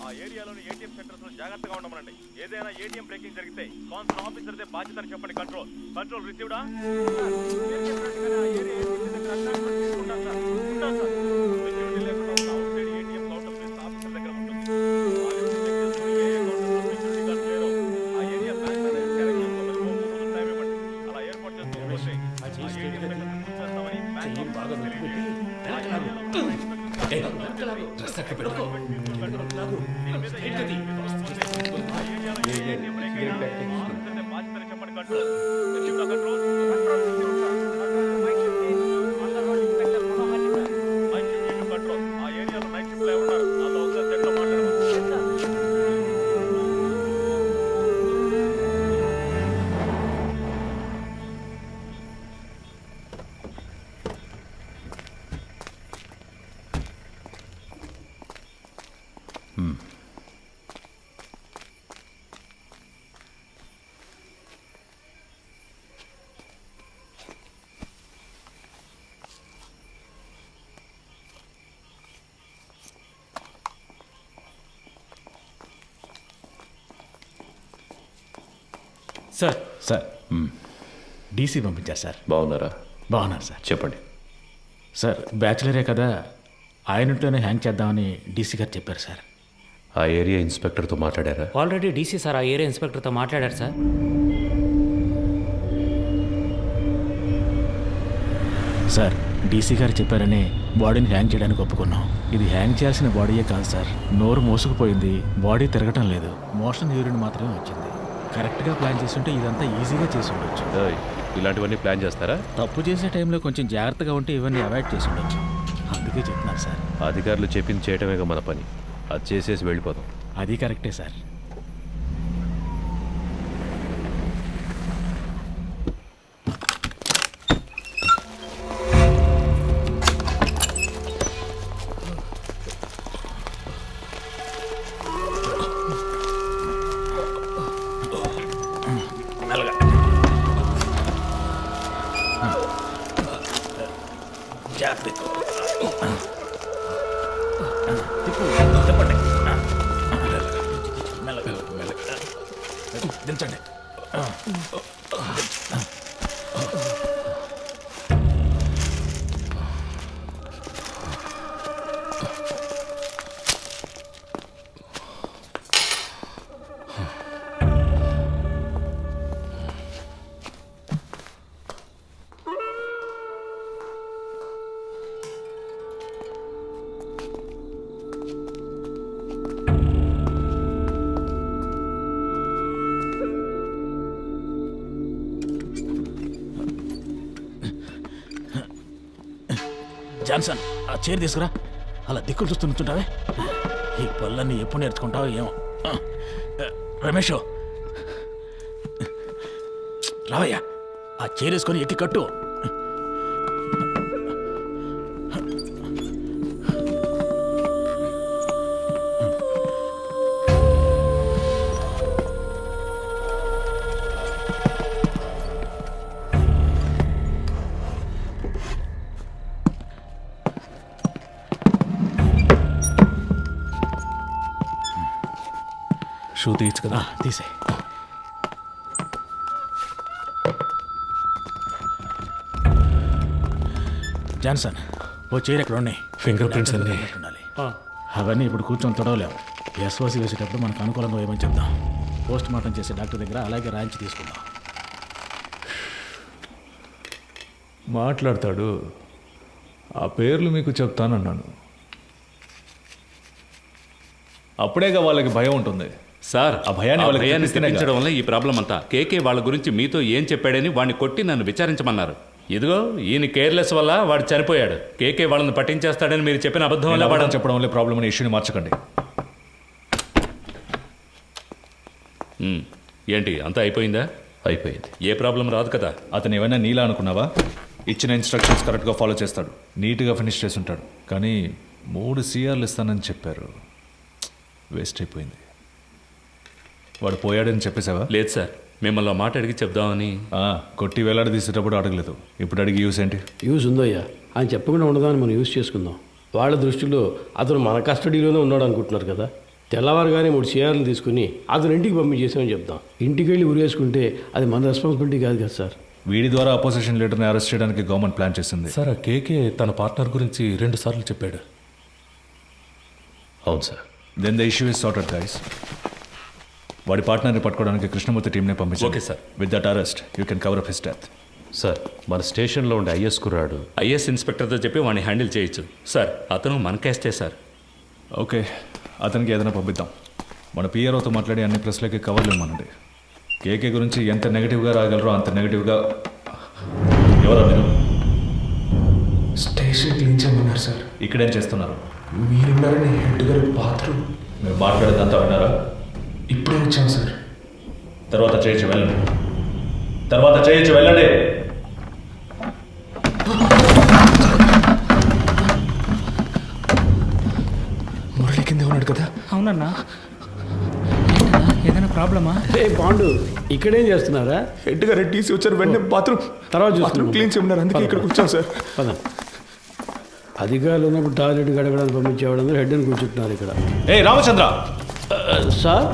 ఆ ఏరియాలోని ఏటీఎం సెంటర్స్ లో జాగ్రత్తగా ఉండమనండి. ఏదైనా ఏటీఎం బ్రేకింగ్ జరిగితే కాన్సర్ ఆఫీసర్దే బాధ్యతని చెప్పండి. కంట్రోల్ కంట్రోల్ రిసీవ్డా? సార్ సార్ డీసీ పంపించారు సార్. బాగున్నారా? బాగున్నారు సార్. చెప్పండి సార్ బ్యాచిలరే కదా, ఆయనతోనే హ్యాంగ్ చేద్దామని డీసీ గారు చెప్పారు సార్. ఆ ఏరియా ఇన్స్పెక్టర్తో మాట్లాడారా? ఆల్రెడీ డీసీ సార్ ఆ ఏరియా ఇన్స్పెక్టర్తో మాట్లాడారు సార్. సార్ డీసీ గారు చెప్పారని బాడీని హ్యాంగ్ చేయడానికి ఒప్పుకున్నాం. ఇది హ్యాంగ్ చేయాల్సిన బాడీయే కాదు సార్. నోరు మోసుకుపోయింది, బాడీ తిరగటం లేదు, మోషన్ యూరిన్ మాత్రమే వచ్చింది. కరెక్ట్గా ప్లాన్ చేస్తుంటే ఇదంతా ఈజీగా చేసి ఉండొచ్చు. ఇలాంటివన్నీ ప్లాన్ చేస్తారా? తప్పు చేసే టైంలో కొంచెం జాగ్రత్తగా ఉంటే ఇవన్నీ అవాయిడ్ చేసి ఉండొచ్చు. అందుకే చెప్తున్నారు సార్. అధికారులు చెప్పింది చేయటమేగా మన పని. అది చేసేసి వెళ్ళిపోదాం. అది కరెక్టే సార్. దించండి. జాన్సన్, ఆ చైర్ తీసుకురా. అలా దిక్కులు చూస్తూ నుంచుంటావే. ఈ పళ్ళన్నీ ఎప్పుడు నేర్చుకుంటావో ఏమో. రమేష్, రావయ్యా, ఆ చైర్ వేసుకొని ఎక్కి కట్టు. షూ తీయచ్చు కదా? తీసే. జాన్సన్, ఓ చైర్ ఎక్కడ ఉన్నాయి? ఫింగర్ ప్రింట్స్ అన్నీ ఉండాలి. అవన్నీ ఇప్పుడు కూర్చొని తొడవలేము. ఎస్ఓసి వేసేటప్పుడు మనకు అనుకూలంగా ఏమని చెప్దాం. పోస్ట్ మార్టం చేసే డాక్టర్ దగ్గర అలాగే రాయించి తీసుకుందాం. మాట్లాడతాడు. ఆ పేర్లు మీకు చెప్తానన్నాను. అప్పుడేగా వాళ్ళకి భయం ఉంటుంది. సార్, ఆ భయాన్ని వాళ్ళకి భయాన్ని తెప్పిస్తేనే తెప్పించడం వల్ల ఈ ప్రాబ్లం అంతా. కేకే వాళ్ళ గురించి మీతో ఏం చెప్పాడని వాడిని కొట్టి నన్ను విచారించమన్నారు. ఇదిగో ఈయన కేర్లెస్ వల్ల వాడు చనిపోయాడు. కేకే వాళ్ళని పట్టించేస్తాడని మీరు చెప్పిన అబద్ధం వల్ల వాడు చెప్పడం వల్ల ప్రాబ్లం అనే ఇష్యూని మార్చకండి. ఏంటి అంతా అయిపోయిందా? అయిపోయింది. ఏ ప్రాబ్లం రాదు కదా. అతను ఏమైనా నీలా అనుకున్నావా? ఇచ్చిన ఇన్స్ట్రక్షన్స్ కరెక్ట్గా ఫాలో చేస్తాడు, నీట్గా ఫినిష్ చేసి ఉంటాడు. కానీ 3 CRలు ఇస్తానని చెప్పారు. వేస్ట్ అయిపోయింది. వాడు పోయాడని చెప్పేసావా? లేదు సార్, మిమ్మల్ని మాట అడిగి చెప్దామని. కొట్టి వేలాడి తీసేటప్పుడు అడగలేదు, ఇప్పుడు అడిగి యూస్ ఏంటి? యూస్ ఉందయ్యా. ఆయన చెప్పకుండా ఉండదాన్ని మనం యూస్ చేసుకుందాం. వాళ్ళ దృష్టిలో అతను మన కస్టడీలోనే ఉన్నాడు అనుకుంటున్నారు కదా. తెల్లవారుగానే 3 CRలు తీసుకుని అతను ఇంటికి పంపించేసామని చెప్దాం. ఇంటికి వెళ్ళి ఉరేసుకుంటే అది మన రెస్పాన్సిబిలిటీ కాదు కదా సార్. వీడి ద్వారా అపోజిషన్ లీడర్ని అరెస్ట్ చేయడానికి గవర్నమెంట్ ప్లాన్ చేసింది. సార్, ఆ కేకే తన పార్ట్నర్ గురించి 2 సార్లు చెప్పాడు. అవును sir. Then the issue is sorted guys. వాడి పార్ట్నర్ని పట్టుకోవడానికి కృష్ణమూర్తి టీంనే పంపించారు. Okay sir. With that arrest you can cover up his death. Sir, మన స్టేషన్లో ఉండే ఐఎస్ కుర్రాడు ఐఎస్ ఇన్స్పెక్టర్తో చెప్పి వాడిని హ్యాండిల్ చేయొచ్చు సార్. అతను మన కేస్టే సార్. ఓకే, అతనికి ఏదైనా పంపిద్దాం. మన పిఆర్ఓతో మాట్లాడి అన్ని ప్రెస్లకి కవర్లు ఇవ్వమనండి. కేకే గురించి ఎంత నెగిటివ్గా రాగలరో అంత నెగిటివ్గా. ఎవరా మీరు? స్టేషన్ క్లీన్ చేయమన్నారు సార్. ఇక్కడేం చేస్తున్నారు? మీరున్నారని హెడ్ గారు బాత్రూమ్. మీరు మాట్లాడేదంతా విన్నారా? ఇప్పుడే వచ్చాం సార్. తర్వాత చేయొచ్చు, వెళ్ళండి. తర్వాత చేయొచ్చు, వెళ్ళండి. మురళి కింద ఉన్నాడు కదా? అవునన్నా. ఏదైనా ప్రాబ్లమా? పాండు, ఇక్కడేం చేస్తున్నారా? హెడ్ గారు టీసీ వచ్చారు, వెంటనే బాత్రూమ్ తర్వాత క్లీన్ చేయమన్నారు, అందుకే ఇక్కడికి వచ్చాం సార్. పద. అధికారులు ఉన్నప్పుడు టాయిలెట్ గడగడానికి పంపించేవాళ్ళందరూ హెడ్ అని కూర్చుంటున్నారు ఇక్కడ. ఏ రామచంద్ర సార్,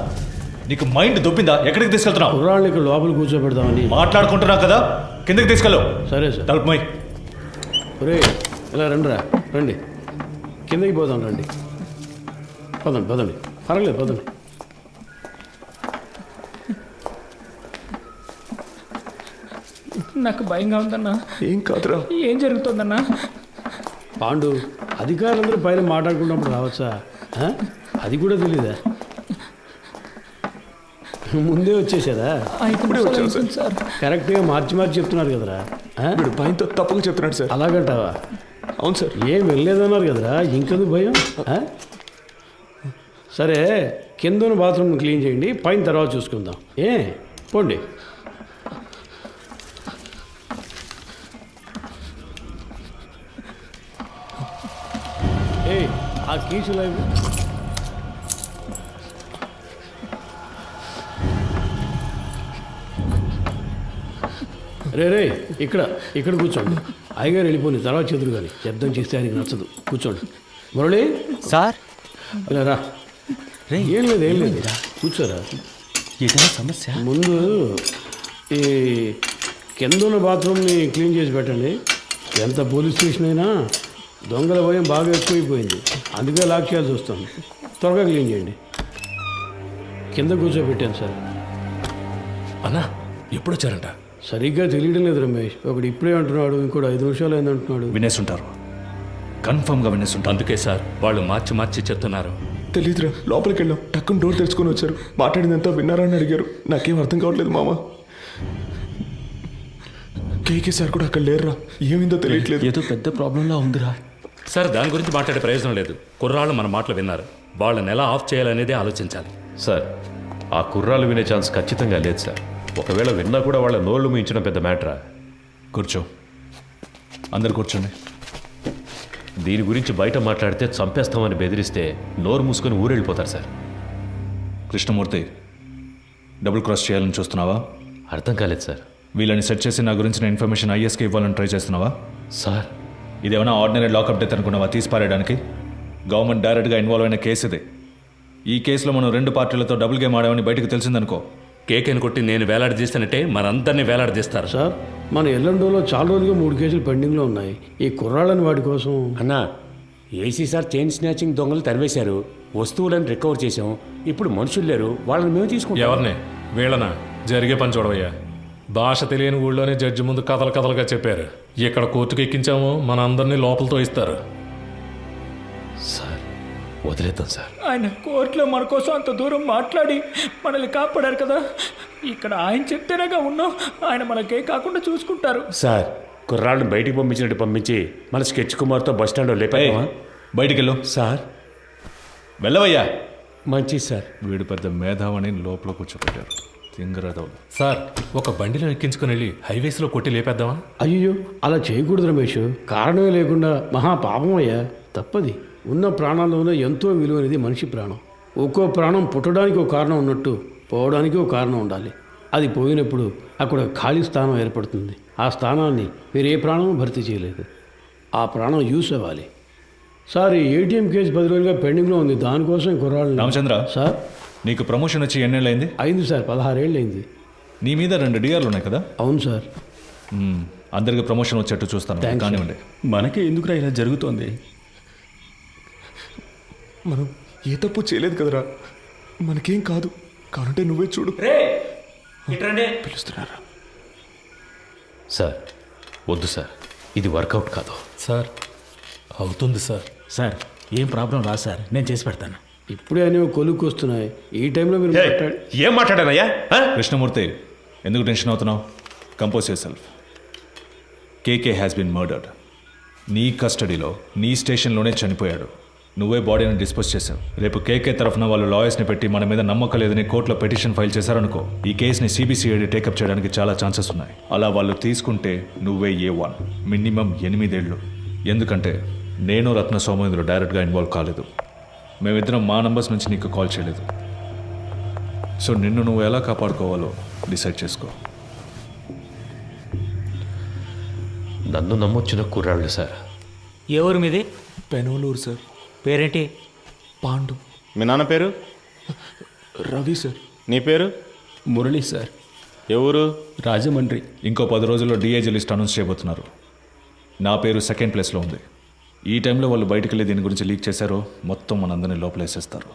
నీకు మైండ్ దొబ్బిందా? ఎక్కడికి తీసుకెళ్తున్నావు? కుర్రాళ్ళని ఇక్కడ లోపల కూర్చోబెడదామని. మాట్లాడుకుంటున్నావు కదా, కిందకి తీసుకెళ్ళు. సరే సార్. తలుపుమై. ఒరే, ఇలా రండిరా, రండి. కిందకి పోదాం, రండి. పదండి పదండి, పర్వాలేదు పదండి. నాకు భయంగా ఉందన్నా. ఏం కాదురా. ఏం జరుగుతుందన్నా? పాండు, అధికారులందరూ పైన మాట్లాడుకున్నప్పుడు రావచ్చా? అది కూడా తెలీదా? ముందే వచ్చేసారా? ఇప్పుడే వచ్చాను సార్. కరెక్ట్గా మార్చి చెప్తున్నారు కదరా. వీడు భయంతో తప్పుగా చెప్తున్నాడు సార్. అలాగంటావా? అవును సార్. ఏం వెళ్ళలేదన్నారు కదరా, ఇంకెందుకు భయం? సరే, కింద బాత్రూమ్ క్లీన్ చేయండి, పైన తర్వాత చూసుకుందాం. పోండి. ఆ కీసు లైవ్. రే, ఇక్కడ కూర్చోండి. అయ్యగారు వెళ్ళిపోయి తర్వాత చేతులు కానీ శబ్దం చేస్తే ఆయనకి నచ్చదు. కూర్చోండి. మురళి సార్ ఇలా రా. ఏం లేదు కూర్చోరా. ఏదైనా సమస్య? ముందు ఈ కింద ఉన్న బాత్రూమ్ని క్లీన్ చేసి పెట్టండి. ఎంత పోలీస్ స్టేషన్ అయినా దొంగల భయం బాగా ఎక్కువైపోయింది, అందుకే లాక్ చేయాల్సి వస్తుంది. త్వరగా క్లీన్ చేయండి. కింద కూర్చోబెట్టాను సార్. అన్నా ఎప్పుడు వచ్చారంట? సరిగ్గా తెలియడం లేదు రమేష్. ఒకడు ఇప్పుడే అంటున్నాడు, ఇంకోటి 5 నిమిషాలు అయింది అంటున్నాడు. వినేసుంటారు, కన్ఫర్మ్గా వినేసుంటారు. అందుకే సార్ వాళ్ళు మార్చి చెప్తున్నారు. తెలీదురా, లోపలికి వెళ్ళాం, టక్కున డోర్ తెరుచుకొని వచ్చారు. మాట్లాడిందంతా విన్నారా అని అడిగారు. నాకేం అర్థం కావట్లేదు మామ. కేకే సార్ కూడా అక్కడ లేరురా, ఏమైందో తెలియట్లేదు. ఏదో పెద్ద ప్రాబ్లంలా ఉందిరా. సార్ దాని గురించి మాట్లాడే ప్రయోజనం లేదు. కుర్రాళ్ళు మన మాటలు విన్నారు, వాళ్ళని ఎలా ఆఫ్ చేయాలనేదే ఆలోచించాలి. సార్ ఆ కుర్రాలు వినే ఛాన్స్ ఖచ్చితంగా లేదు సార్. ఒకవేళ విన్నా కూడా వాళ్ళ నోళ్ళు మించడం పెద్ద మ్యాటరా. కూర్చో, అందరు కూర్చోండి. దీని గురించి బయట మాట్లాడితే చంపేస్తామని బెదిరిస్తే నోరు మూసుకొని ఊరెళ్ళిపోతారు సార్. కృష్ణమూర్తి, డబుల్ క్రాస్ చేయాలని చూస్తున్నావా? అర్థం కాలేదు సార్. వీళ్ళని సెట్ చేసి నా గురించిన ఇన్ఫర్మేషన్ ఐఎస్కి ఇవ్వాలని ట్రై చేస్తున్నావా? సార్ ఇదేమైనా ఆర్డినరీ లాకప్ డెత్ అనుకున్నావా తీసి పారేయడానికి? గవర్నమెంట్ డైరెక్ట్గా ఇన్వాల్వ్ అయిన కేసు ఇది. ఈ కేసులో మనం 2 పార్టీలతో డబుల్ గేమ్ ఆడామని బయటకు తెలిసిందనుకో, కేకేని కొట్టి నేను వేలాడదీస్తానంటే మనందరినీ వేలాడదీస్తారు. సార్ మన ఎల్లండోలో చాలా రోజులుగా 3 కేసులు పెండింగ్లో ఉన్నాయి. ఈ కుర్రాళ్ళని వాటి కోసం. అన్నా, ఏసీ సార్ చైన్ స్నాచింగ్ దొంగలు తరివేశారు, వస్తువులను రికవర్ చేశాం. ఇప్పుడు మనుషులు లేరు, వాళ్ళని మేము తీసుకుంటాం. ఎవరిని? వీళ్ళనా? జరిగే పని చూడవయ్యా. భాష తెలియని ఊళ్ళోనే జడ్జి ముందు కథలుగా చెప్పారు. ఇక్కడ కోర్టుకు ఎక్కించాము, మన అందరినీ లోపలతో ఇస్తారు. సార్ వదిలేద్దాం సార్. ఆయన కోర్టులో మన కోసం అంత దూరం మాట్లాడి మనల్ని కాపాడారు కదా, ఇక్కడ ఆయన చెప్తేనేగా ఉన్నాం. ఆయన మనకే కాకుండా చూసుకుంటారు. సార్ కుర్రాళ్ళని బయటికి పంపించినట్టు పంపించి మన స్కెచ్ కుమార్తో బస్ స్టాండ్లో లేపామా? బయటికి వెళ్ళు. సార్ వెళ్ళవయ్యా. మంచిది సార్. వీడు పెద్ద మేధావని లోపల కూర్చోబెట్టారు. తింగరదవులు. సార్ ఒక బండిలో ఎక్కించుకుని వెళ్ళి హైవేస్లో కొట్టి లేపేద్దామా? అయ్యో అలా చేయకూడదు రమేష్, కారణమే లేకుండా మహా పాపం అయ్యా, తప్పది. ఉన్న ప్రాణాల్లోనే ఎంతో విలువైనది మనిషి ప్రాణం. ఒక్కో ప్రాణం పుట్టడానికి ఒక కారణం ఉన్నట్టు పోవడానికి ఒక కారణం ఉండాలి. అది పోయినప్పుడు అక్కడ ఖాళీ స్థానం ఏర్పడుతుంది. ఆ స్థానాన్ని మీరు ఏ ప్రాణం భర్తీ చేయలేదు. ఆ ప్రాణం యూస్ అవ్వాలి. సార్ ఈ ఏటీఎం కేసు 10 రోజులుగా పెండింగ్లో ఉంది, దానికోసం కుర్రాళ్ళు. రామచంద్ర సార్ నీకు ప్రమోషన్ వచ్చి ఎన్నేళ్ళైంది? అయింది సార్, 16 ఏళ్ళు అయింది. నీ మీద 2 డిఆర్లు ఉన్నాయి కదా? అవును సార్. అందరికి ప్రమోషన్ వచ్చేట్టు చూస్తాను. కానివ్వండి. మనకే ఎందుకురా ఇలా జరుగుతోంది? మనం ఏ తప్పు చేయలేదు కదరా, మనకేం కాదు. కానంటే నువ్వే చూడు. పిలుస్తున్నారా? సార్ వద్దు సార్, ఇది వర్కౌట్ కాదు. సార్ అవుతుంది సార్. సార్ ఏం ప్రాబ్లం రా సార్, నేను చేసి పెడతాను. ఇప్పుడే అనేవి కొలుక్కు వస్తున్నాయి. ఈ టైంలో మీరు ఏం మాట్లాడానయ్యా? కృష్ణమూర్తి, ఎందుకు టెన్షన్ అవుతున్నావు? Compose yourself. KK has been murdered. నీ కస్టడీలో నీ స్టేషన్లోనే చనిపోయాడు. నువ్వే బాడీని డిస్పోజ్ చేశావు. రేపు కేకే తరఫున వాళ్ళు లాయర్స్ని పెట్టి మన మీద నమ్మకం లేదని కోర్టులో పిటిషన్ ఫైల్ చేశారనుకో, ఈ కేసుని సిబిసిఐడి టేకప్ చేయడానికి చాలా ఛాన్సెస్ ఉన్నాయి. అలా వాళ్ళు తీసుకుంటే నువ్వే A1, మినిమం 8 ఏళ్ళు. ఎందుకంటే నేను రత్న సోమేంద్ర డైరెక్ట్గా ఇన్వాల్వ్ కాలేదు. మేమిద్దరం మా నంబర్స్ నుంచి నీకు కాల్ చేయలేదు. సో నిన్ను నువ్వు ఎలా కాపాడుకోవాలో డిసైడ్ చేసుకో. నన్ను నమ్మొచ్చిన కుర్రాళ్ళు సార్. ఎవరు మీది? పెనోలూరు సార్. పేరేంటి? పాండు. మీ నాన్న పేరు? రవి సార్. నీ పేరు? మురళి సార్. ఎవరు? రాజమండ్రి. ఇంకో 10 రోజుల్లో డిఐజీ లిస్ట్ అనౌన్స్ చేయబోతున్నారు. నా పేరు 2nd ప్లేస్లో ఉంది. ఈ టైంలో వాళ్ళు బయటికి వెళ్ళి దీని గురించి లీక్ చేశారో మొత్తం మనందరినీ లోపలేసేస్తారు.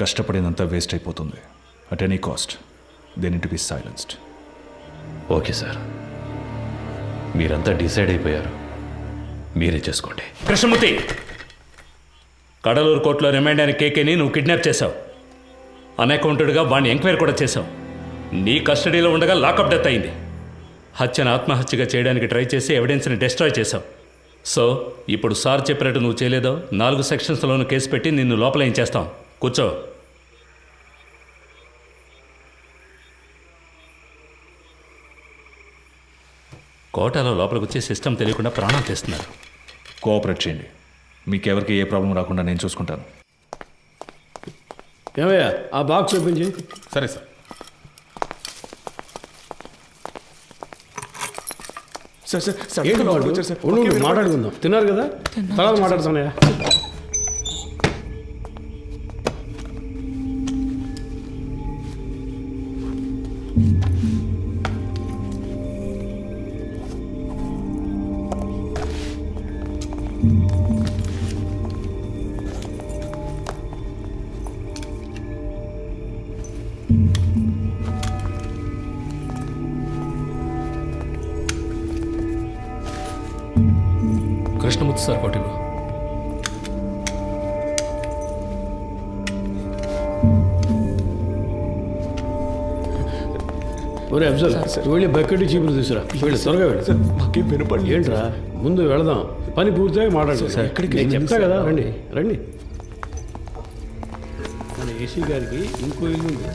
కష్టపడినంతా వేస్ట్ అయిపోతుంది. At any cost they need to be silenced. Okay sir, మీరంతా డిసైడ్ అయిపోయారు, మీరే చేసుకోండి. కృష్ణమూర్తి, కడలూరు కోర్టులో రిమైండ్ అయిన కేకేని నువ్వు కిడ్నాప్ చేశావు. అన్అకౌంటెడ్గా వాడిని ఎంక్వైరీ కూడా చేశావు. నీ కస్టడీలో ఉండగా లాకప్ డెత్ అయింది. హత్యను ఆత్మహత్యగా చేయడానికి ట్రై చేసి ఎవిడెన్స్ని డిస్ట్రాయ్ చేశావు. సో ఇప్పుడు సార్ చెప్పినట్టు నువ్వు చేయలేదో 4 సెక్షన్స్లోనూ కేసు పెట్టి నిన్ను లోపల ఏం చేస్తాం. కూర్చో. కోటాలో లోపలికి వచ్చి సిస్టమ్ తెలియకుండా ప్రాణాలు తీస్తున్నారు. కోఆపరేట్ చేయండి. మీకెవరికి ఏ ప్రాబ్లం రాకుండా నేను చూసుకుంటాను. ఏమయ్యా ఆ బాక్స్ ఓపెన్ చేయి. సరే సార్. సార్ సార్ ఏంటి సడన్గా లోపలికి బాబు? వచ్చారు సార్. ఉండు, ఒకే ఉండు, వినపడ- మాట్లాడుకుందాం. తిన్నారు కదా, తర్వాత మాట్లాడుతున్నాయా? కృష్ణమూర్తి సార్ కోటిలో ఒరే అఫ్జల్, వెళ్ళి బకెట్ చీపులు తీసురా. వెళ్ళి త్వరగా వెళ్ళి. మాకేం వినపడి ఏంట్రా, ముందు వెళదాం, పని పూర్తిగా మాట్లాడు. నేను చెప్తా కదా, రండి రండి. మన ఏసీ గారికి ఇంకో ఇల్లు ఉంది,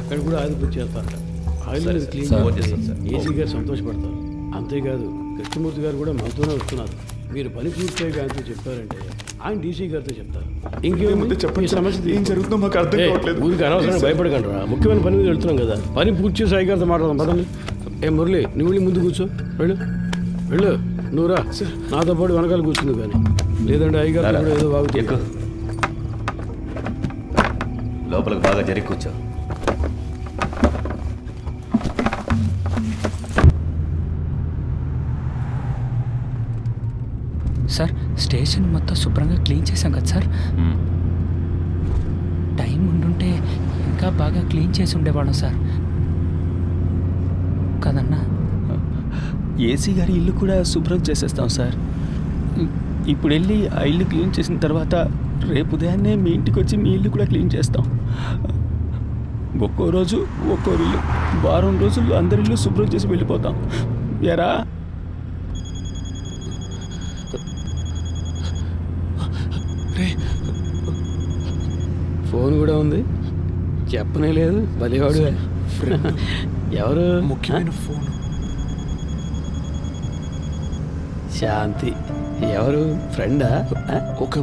అక్కడ కూడా ఆదిపత్తి చేస్తారట. ఆ ఇల్లు మీద క్లీన్ ఏసీ గారు సంతోషపడతారు. అంతేకాదు కృష్ణమూర్తి గారు కూడా మనతోనే వస్తున్నారు. మీరు పని పూర్తిగా ఆయనతో చెప్పారంటే ఆయన డీసీ గారితో చెప్తారు. ఇంకేముంది చెప్పండి, సమస్య ఏం జరుగుతుందో మాకు అర్థం కావట్లేదు. ఊరికి అనవసరంగా భయపడకండి రా, ముఖ్యమైన పని మీద వెళ్తున్నాం కదా. పని పూర్తి చేసి అయ్యగారితో మాట్లాడదాం పదండి. ఏ మురళి, నువ్వు వెళ్ళి ముందు కూర్చో. వెళ్ళు వెళ్ళు, నువ్వు రా, నాతో పాటు వెనకాల కూర్చుంది. కానీ లేదంటే అయ్యగారు కూడా ఏదో బాగుంది. లోపలికి బాగా జరిగి కూర్చో. సార్, స్టేషన్ మొత్తం శుభ్రంగా క్లీన్ చేశాం కదా సార్. టైం ఉండుంటే ఇంకా బాగా క్లీన్ చేసి ఉండేవాళ్ళం సార్ కదన్నా. ఏసీ గారి ఇల్లు కూడా శుభ్రం చేసేస్తాం సార్. ఇప్పుడు వెళ్ళి ఆ ఇల్లు క్లీన్ చేసిన తర్వాత రేపు ఉదయాన్నే మీ ఇంటికి వచ్చి మీ ఇల్లు కూడా క్లీన్ చేస్తాం. ఒక్కో రోజు ఒక్కో ఇల్లు, వారం రోజుల్లో అందరి ఇల్లు శుభ్రం చేసి వెళ్ళిపోతాం. ఎరా ఫోన్ కూడా ఉంది, చెప్పనే లేదు. బలివాడు ఎవరు? ముఖ్యమైన ఫోన్. శాంతి ఎవరు? ఫ్రెండా? ఒక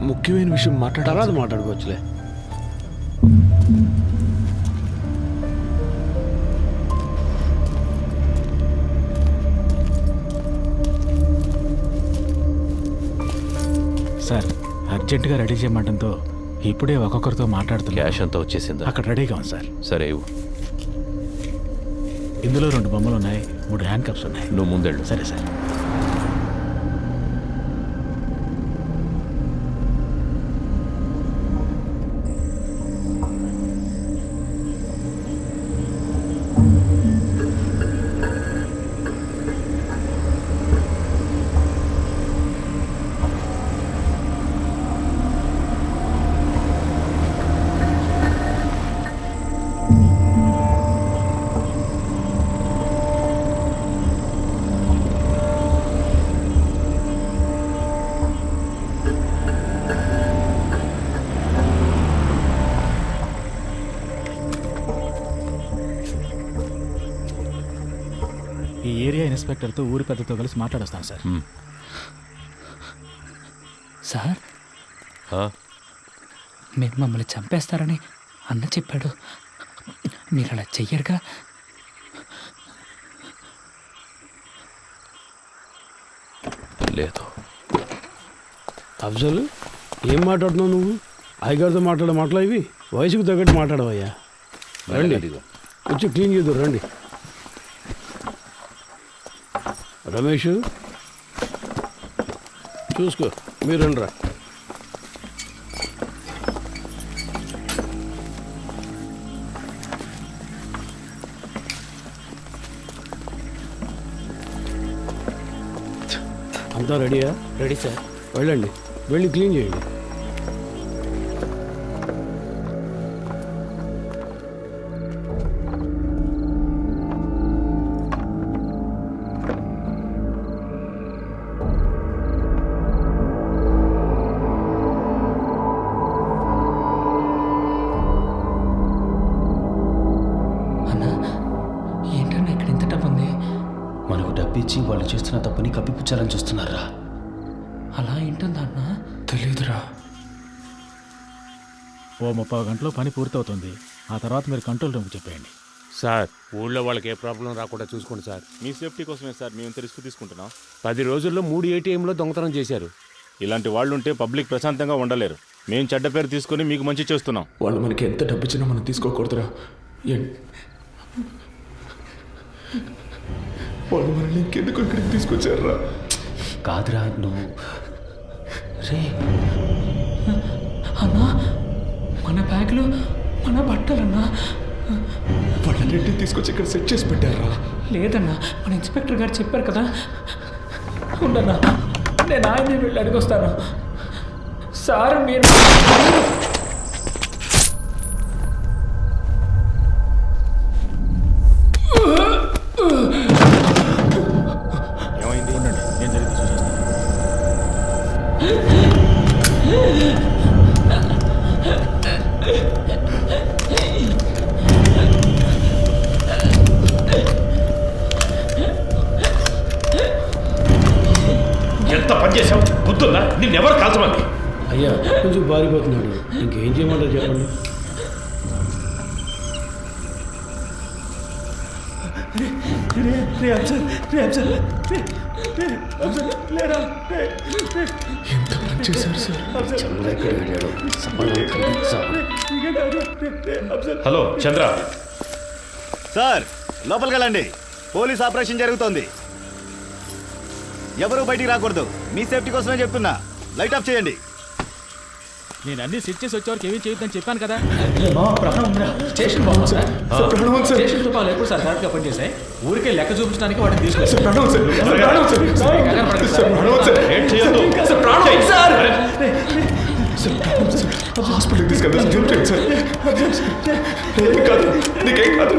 ముఖ్యమైన విషయం తర్వాత మాట్లాడుకోవచ్చులే. సార్, అర్జెంటుగా రెడీ చేయమంటంతో ఇప్పుడే ఒక్కొక్కరితో మాట్లాడుతున్నా. క్యాష్ అంతా వచ్చేసిందా? అక్కడ రెడీగా ఉంది సార్. సరే ఇవ్వు. ఇందులో 2 బొమ్మలు ఉన్నాయి, 3 హ్యాండ్ కప్స్ ఉన్నాయి. నువ్వు ముందెళ్ళు. సరే సార్. ఈ ఏరియా ఇన్స్పెక్టర్తో ఊరి పెద్దతో కలిసి మాట్లాడొస్తాను సార్. సార్, మీరు మమ్మల్ని చంపేస్తారని అన్న చెప్పాడు. మీరు అలా చెయ్యరుగా? లేదు. అఫ్జల్, ఏం మాట్లాడుతున్నావు నువ్వు? అయ్యగారితో మాట్లాడే మాటలు ఇవి? వయసుకు తగ్గట్టు మాట్లాడవయ్యా. రండి, వచ్చి క్లీన్ చేద్దాం. రండి రమేష్, చూసుకో. మీరు రండి రా. అంతా రెడీయా? Ready sir. వెళ్ళండి, వెళ్ళి క్లీన్ చేయండి. డబ్బిచ్చి వాళ్ళు చేస్తున్న తప్పుని కప్పిపుచ్చాలని చూస్తున్నారా? అలా ఏంటుందా అన్న? తెలీదురా. ఓ 30 గంటలో పని పూర్తవుతుంది. ఆ తర్వాత మీరు కంట్రోల్ రూమ్కి చెప్పేయండి. సార్ ఊళ్ళో వాళ్ళకి ఏ ప్రాబ్లం రాకుండా చూసుకోండి సార్. మీ సేఫ్టీ కోసమే సార్ మేము ఇంత రిస్క్ తీసుకుంటున్నాం. 10 రోజుల్లో 3 ATMలో దొంగతనం చేశారు. ఇలాంటి వాళ్ళు ఉంటే పబ్లిక్ ప్రశాంతంగా ఉండలేరు. మేము చెడ్డ పేరు తీసుకొని మీకు మంచి చేస్తున్నాం. వాళ్ళు మనకి ఎంత డబ్బు ఇచ్చినా మనం తీసుకోకూడదురా. వాళ్ళు మనల్ని ఇంకెందుకు ఇక్కడికి తీసుకొచ్చారా? కాదురా నువ్వు రే అన్నా, మన బ్యాగ్లో మన బట్టలన్నా. వాళ్ళన్నింటినీ తీసుకొచ్చి ఇక్కడ సెట్ చేసి పెట్టారా? లేదన్నా, మన ఇన్స్పెక్టర్ గారు చెప్పారు కదా. ఉండన్నా, నేను ఆయన్ని వెళ్ళి అడిగొస్తాను. సార్ మీరు ఏమైంది? ఉండండి, నేను జరిగి చూసేస్తాను. ఎంత పని చేసావు? గుర్తుందా? నిన్నెవరు కాల్చమంది? అయ్యా కొంచెం బారిపోతున్నాడు, ఇంకేం చేయమంటారు చెప్పండి. ఎంత పని చేశారు సార్? హలో చంద్ర. సార్ లోపలికి వెళ్ళండి. పోలీస్ ఆపరేషన్ జరుగుతోంది. ఎవరు బయటికి రాకూడదు. మీ సేఫ్టీ కోసమే చెప్తున్నా. లైట్ ఆఫ్ చేయండి. నేను అన్ని సెట్ చేసి వచ్చేవారికి ఏమీ చేయొద్దని చెప్పాను కదా. స్టేషన్ బాగుంది సార్. స్టేషన్ తుపాలు ఎప్పుడు సార్ కరెక్ట్గా పనిచేసాయి. ఊరికే లెక్క చూపించడానికి వాటిని హాస్పిటల్కి తీసుకెళ్తాను సార్. నీకేం కాదు.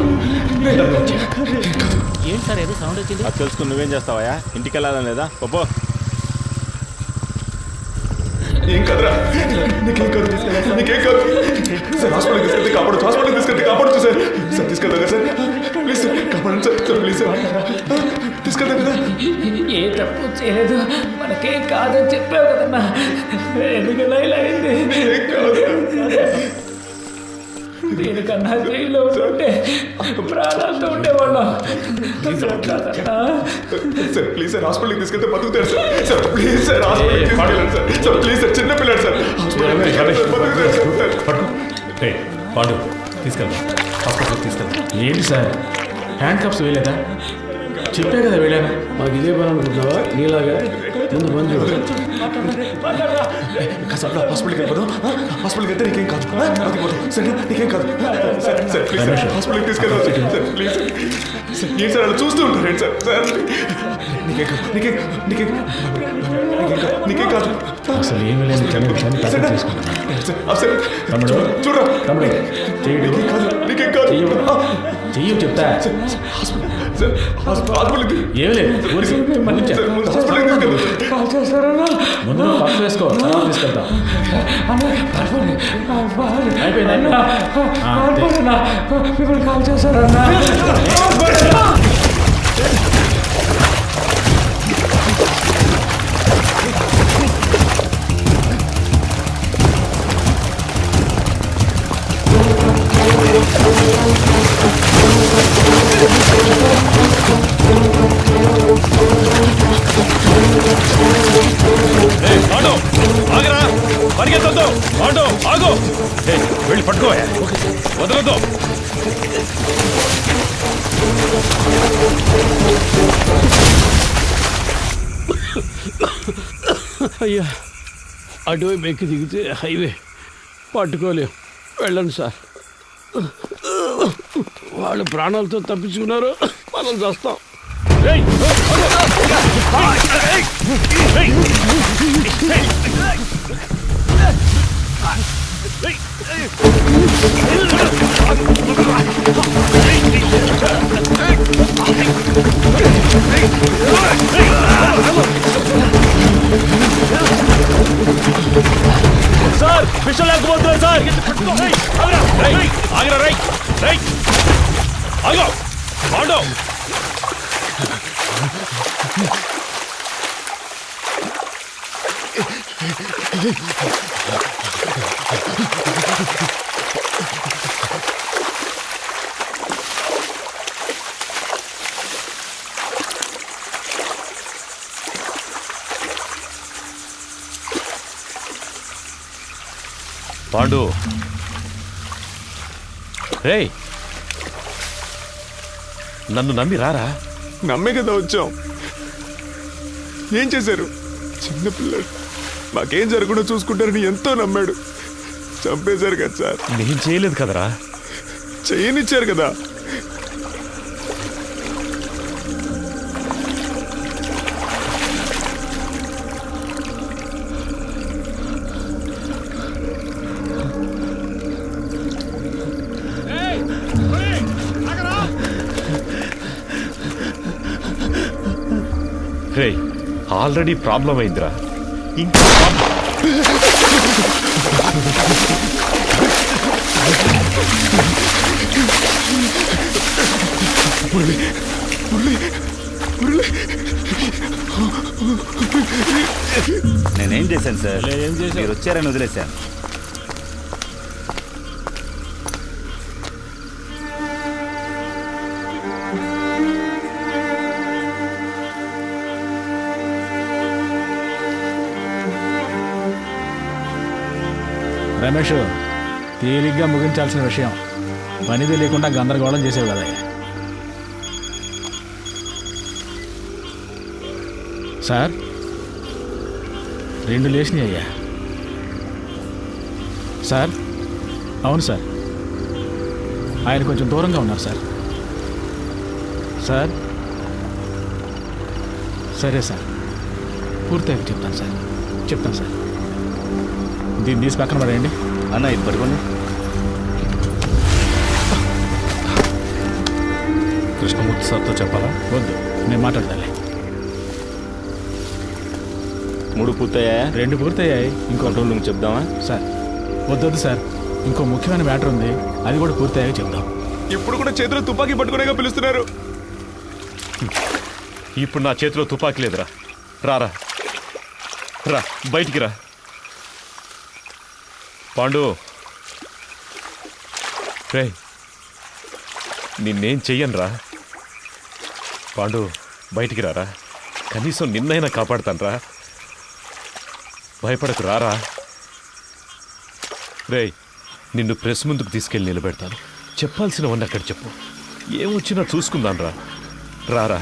ఏంటి సార్ ఏదో సౌండ్ వచ్చింది? అది తెలుసుకుని నువ్వేం చేస్తావా? ఇంటికి వెళ్ళాలని లేదా? పప్పు ఏం కాదురా, నీకేం కాదు. నీకేం కాదు సార్. హాస్పిటల్కి తీసుకెళ్తే కాపాడచ్చు. హాస్పిటల్కి తీసుకెళ్తే కాపాడచ్చు సార్. సార్ తీసుకెళ్తా కదా సార్. ప్లీజ్ సార్, కాపాడండి సార్. సార్ ప్లీజ్ సార్, తీసుకెళ్తాం కదా. ఏ తప్పు చేయలేదు, మనకేం కాదని చెప్పావు కదన్నా. ఎందుకన్నా ఇలా అయింది? ఏం కాదు. దీనికన్నా జైల్లో ఉంటే ప్రాణాలతో ఉండేవాళ్ళం. సార్ ప్లీజ్ సార్, హాస్పిటల్కి తీసుకెళ్తే బతుకుతాడు సార్. సార్ ప్లీజ్ సార్, హాస్పిటల్కి తీసుకెళ్ళండి సార్. సార్ ప్లీజ్ సార్, చిన్న పిల్లాడు సార్. హాస్పిటల్కి బతుకుతాడు సార్. పాడు తీసుకెళ్దాం. హాస్పిటల్కి తీసుకెళ్దాం. ఏంటి సార్ హ్యాండ్ కప్స్ వేయలేదా? చెప్పే కదా వెళ్ళాను. మాకు ఇదే పని అనుకుంటున్నావా? నీలాగా ముందు మంది హాస్పిటల్కి వెళ్ళిపోదాం. హాస్పిటల్కి వెళ్తే నీకేం కాదు. సరే నీకేం కాదు. సార్ సార్ ప్లీజ్ సార్, హాస్పిటల్కి తీసుకెళ్ళాలి సార్. Please sir. సార్ ఏంటి సార్ అలా చూస్తూ ఉంటారు సార్. సార్ నీకేం కాదు. నీకేం నీకేం నీకేం కాదు. అసలు ఏమీ లేదు. సరే తమ్ముడు చూడరా. తమ్ముడు నీకేం కాదు. నీకేం కాదు. చెయ్యి చెప్తా. సార్ హాస్పిటల్కి ఏమి లేదు. హాస్పిటల్కి తీసుకెళ్తాం. ముందు పక్క వేసుకో, తర్వాత తీసుకెళ్తాం. అయిపోయింది. మిమ్మల్ని కాల్ చేశారన్నా. ఆగరా, పరిగెత్తొద్దు. ఆటో ఆగు. వెళ్ళి పట్టుకోవా, వదలొద్దు. అయ్యా అటువైపు ఎక్కి దిగితే హైవే పట్టుకోలేం. వెళ్ళండి సార్. వాళ్ళు ప్రాణాలతో తప్పించుకున్నారు, మనం చేస్తాం. సార్ విషయం లేకపోతున్నారు సార్. ఆగరా, రైట్ రైట్ ఆగో. ఆటో పాండు రేయ్ నన్ను నమ్మి రారా. నమ్మే కదా వచ్చాం. ఏం చేశారు? చిన్నపిల్లడు మాకేం జరగకుండా చూసుకుంటారని ఎంతో నమ్మాడు. చంపేశారు కదా సార్. నేను చేయలేదు కదరా. చేయనిచ్చారు కదా. రేయ్ ఆల్రెడీ ప్రాబ్లం అయిందిరా. ఇంకా నేనేం చేశాను సార్? మీరు వచ్చారని వదిలేశాను. రమేష్, తేలిగ్గా ముగించాల్సిన విషయం పనిది లేకుండా గందరగోళం చేసేవి కదా. సార్ 2 లేచినాయి అయ్యా. సార్ అవును సార్, ఆయన కొంచెం దూరంగా ఉన్నారు సార్. సార్ సరే సార్, పూర్తయితే చెప్తాను సార్. చెప్తాను సార్. దీన్ని తీసి పక్కన పడేయండి. అన్న ఇది పట్టుకోండి. కృష్ణమూర్తి సార్తో చెప్పాలా? వద్దు, నేను మాట్లాడతాలే. 3 పూర్తయ్యాయా? 2 పూర్తయ్యాయి. ఇంకో కంట్రోల్ రూమ్ చెప్దామా? సార్ వద్దొద్దు సార్, ఇంకో ముఖ్యమైన మ్యాటర్ ఉంది, అది కూడా పూర్తయ్యాక చెప్దాం. ఇప్పుడు కూడా చేతిలో తుపాకీ పట్టుకునేగా పిలుస్తున్నారు. ఇప్పుడు నా చేతిలో తుపాకీ లేదురా. రారా రా, బయటికి రా. పాండు రే, నిన్నేం చెయ్యనురా. పాండు బయటికి రారా, కనీసం నిన్నైనా కాపాడుతానురా. భయపడకు, రారా. రే, నిన్ను ప్రెస్ ముందుకు తీసుకెళ్ళి నిలబెడతాను. చెప్పాల్సినవన్నీ అక్కడ చెప్పు. ఏమొచ్చినా చూసుకుందాను రా. రారా.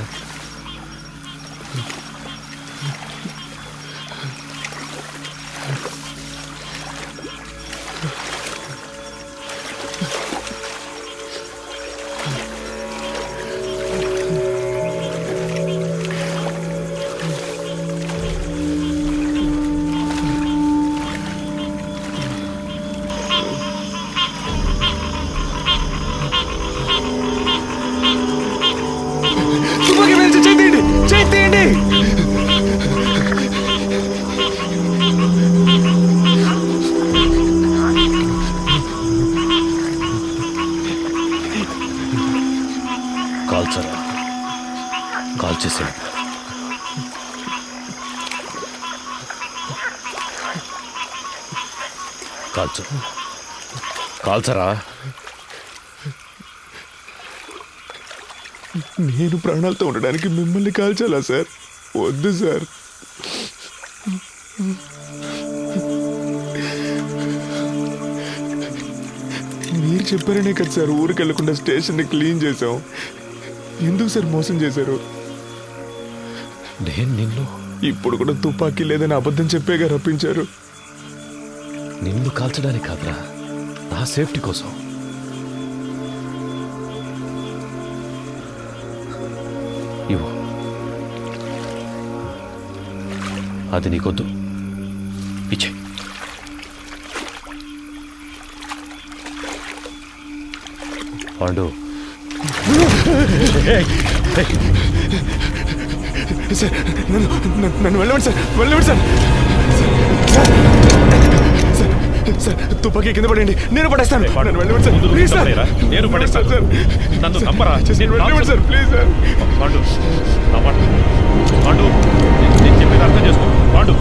కాల్చరా, కాల్చేసాడు. కాల్చు, కాల్చరా. నేను ప్రాణాలతో ఉండడానికి మిమ్మల్ని కాల్చాలా సార్? వద్దు సార్. మీరు చెప్పారనే కదా సార్ ఊరికి వెళ్ళకుండా స్టేషన్ని క్లీన్ చేసాం. ఎందుకు సార్ మోసం చేశారు? నేను నిన్ను ఇప్పుడు కూడా తుపాకీ లేదని అబద్ధం చెప్పేగా రప్పించారు. నిన్ను కాల్చడానికి కాదురా, నా సేఫ్టీ కోసం. ఇవ్వు, అది నీకొద్దు, ఇచ్చే. పాండు, సార్ నన్ను వెళ్ళండి సార్, వెళ్ళండి సార్. సార్ తుపాకీ కింద పడండి, నేను పడేస్తాను. నన్ను వెళ్ళండి సార్, ప్లీజ్ సార్. నేను పడేస్తాను సార్. నన్ను నమ్మరా. వెళ్ళండి సార్, ప్లీజ్ సార్. పాండు, నా మాట పాండు, నేను చెప్పేది అర్థం చేసుకో. పాండు,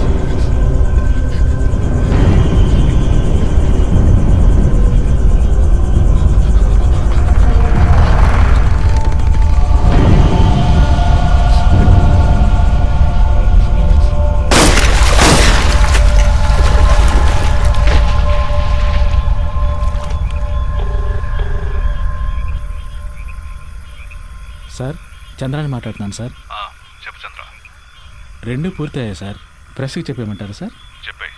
సార్ చంద్రాన్ని మాట్లాడుతున్నాను సార్. చెప్పు చంద్ర. 2 పూర్తయ్యాయి సార్. ప్రెస్కి చెప్పేయమంటారా సార్? చెప్పే.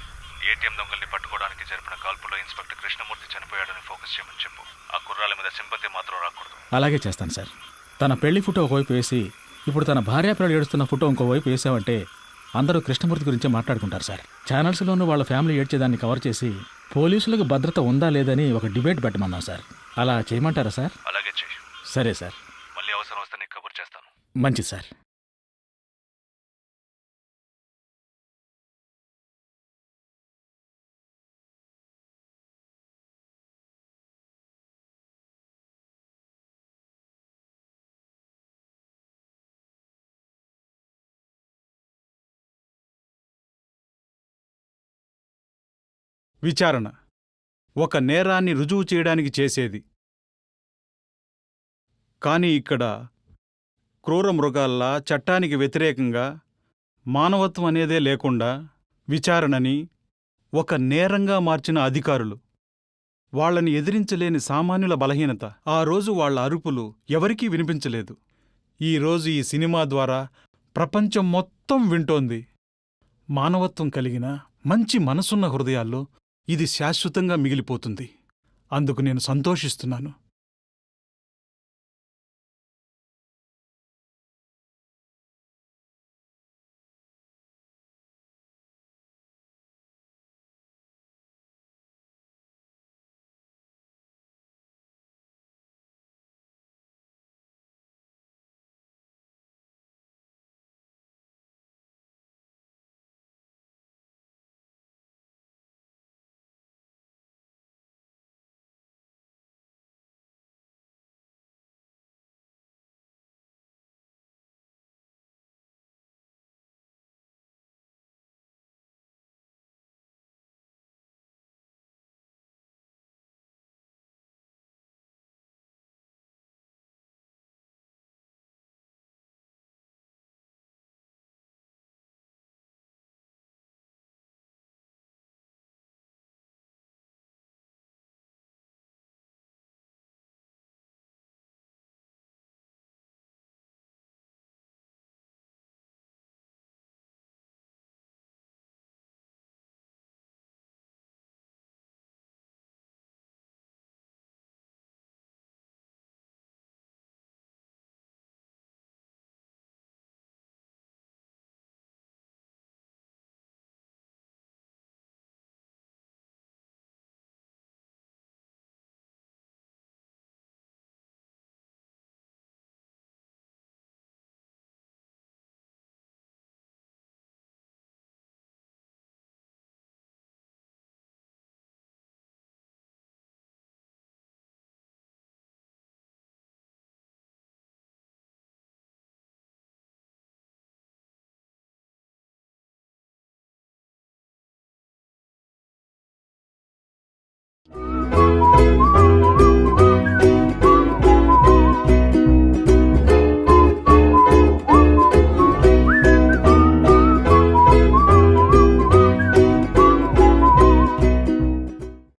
ఏటీఎం దొంగల్ని పట్టుకోవడానికి జరిపిన కాల్పులో ఇన్స్పెక్టర్ కృష్ణమూర్తి చనిపోయాడని ఫోకస్ చేయమని చెప్పు. ఆ కుర్రాల మీద సింపతి మాత్రం రాకూడదు. అలాగే చేస్తాను సార్. తన పెళ్లి ఫోటో ఒకవైపు వేసి ఇప్పుడు తన భార్యాపిల్లలు ఏడుస్తున్న ఫోటో ఇంకోవైపు వేసామంటే అందరూ కృష్ణమూర్తి గురించే మాట్లాడుకుంటారు సార్. ఛానల్స్లోనూ వాళ్ళ ఫ్యామిలీ ఏడ్చేదాన్ని కవర్ చేసి పోలీసులకు భద్రత ఉందా లేదని ఒక డిబేట్ పెట్టమన్నాం సార్. అలా చేయమంటారా సార్? అలాగే చెయ్యి. సరే సార్. మళ్ళీ అవసరం వస్తే నీకు కబుర్ చేస్తాను. మంచిది సార్. విచారణ ఒక నేరాన్ని రుజువు చేయడానికి చేసేది. కానీ ఇక్కడ క్రూర మృగాల్లా చట్టానికి వ్యతిరేకంగా మానవత్వం అనేదే లేకుండా విచారణని ఒక నేరంగా మార్చిన అధికారులు, వాళ్లని ఎదిరించలేని సామాన్యుల బలహీనత. ఆ రోజు వాళ్ల అరుపులు ఎవరికీ వినిపించలేదు. ఈరోజు ఈ సినిమా ద్వారా ప్రపంచం మొత్తం వింటోంది. మానవత్వం కలిగిన మంచి మనసున్న హృదయాల్లో ఇది శాశ్వతంగా మిగిలిపోతుంది. అందుకు నేను సంతోషిస్తున్నాను.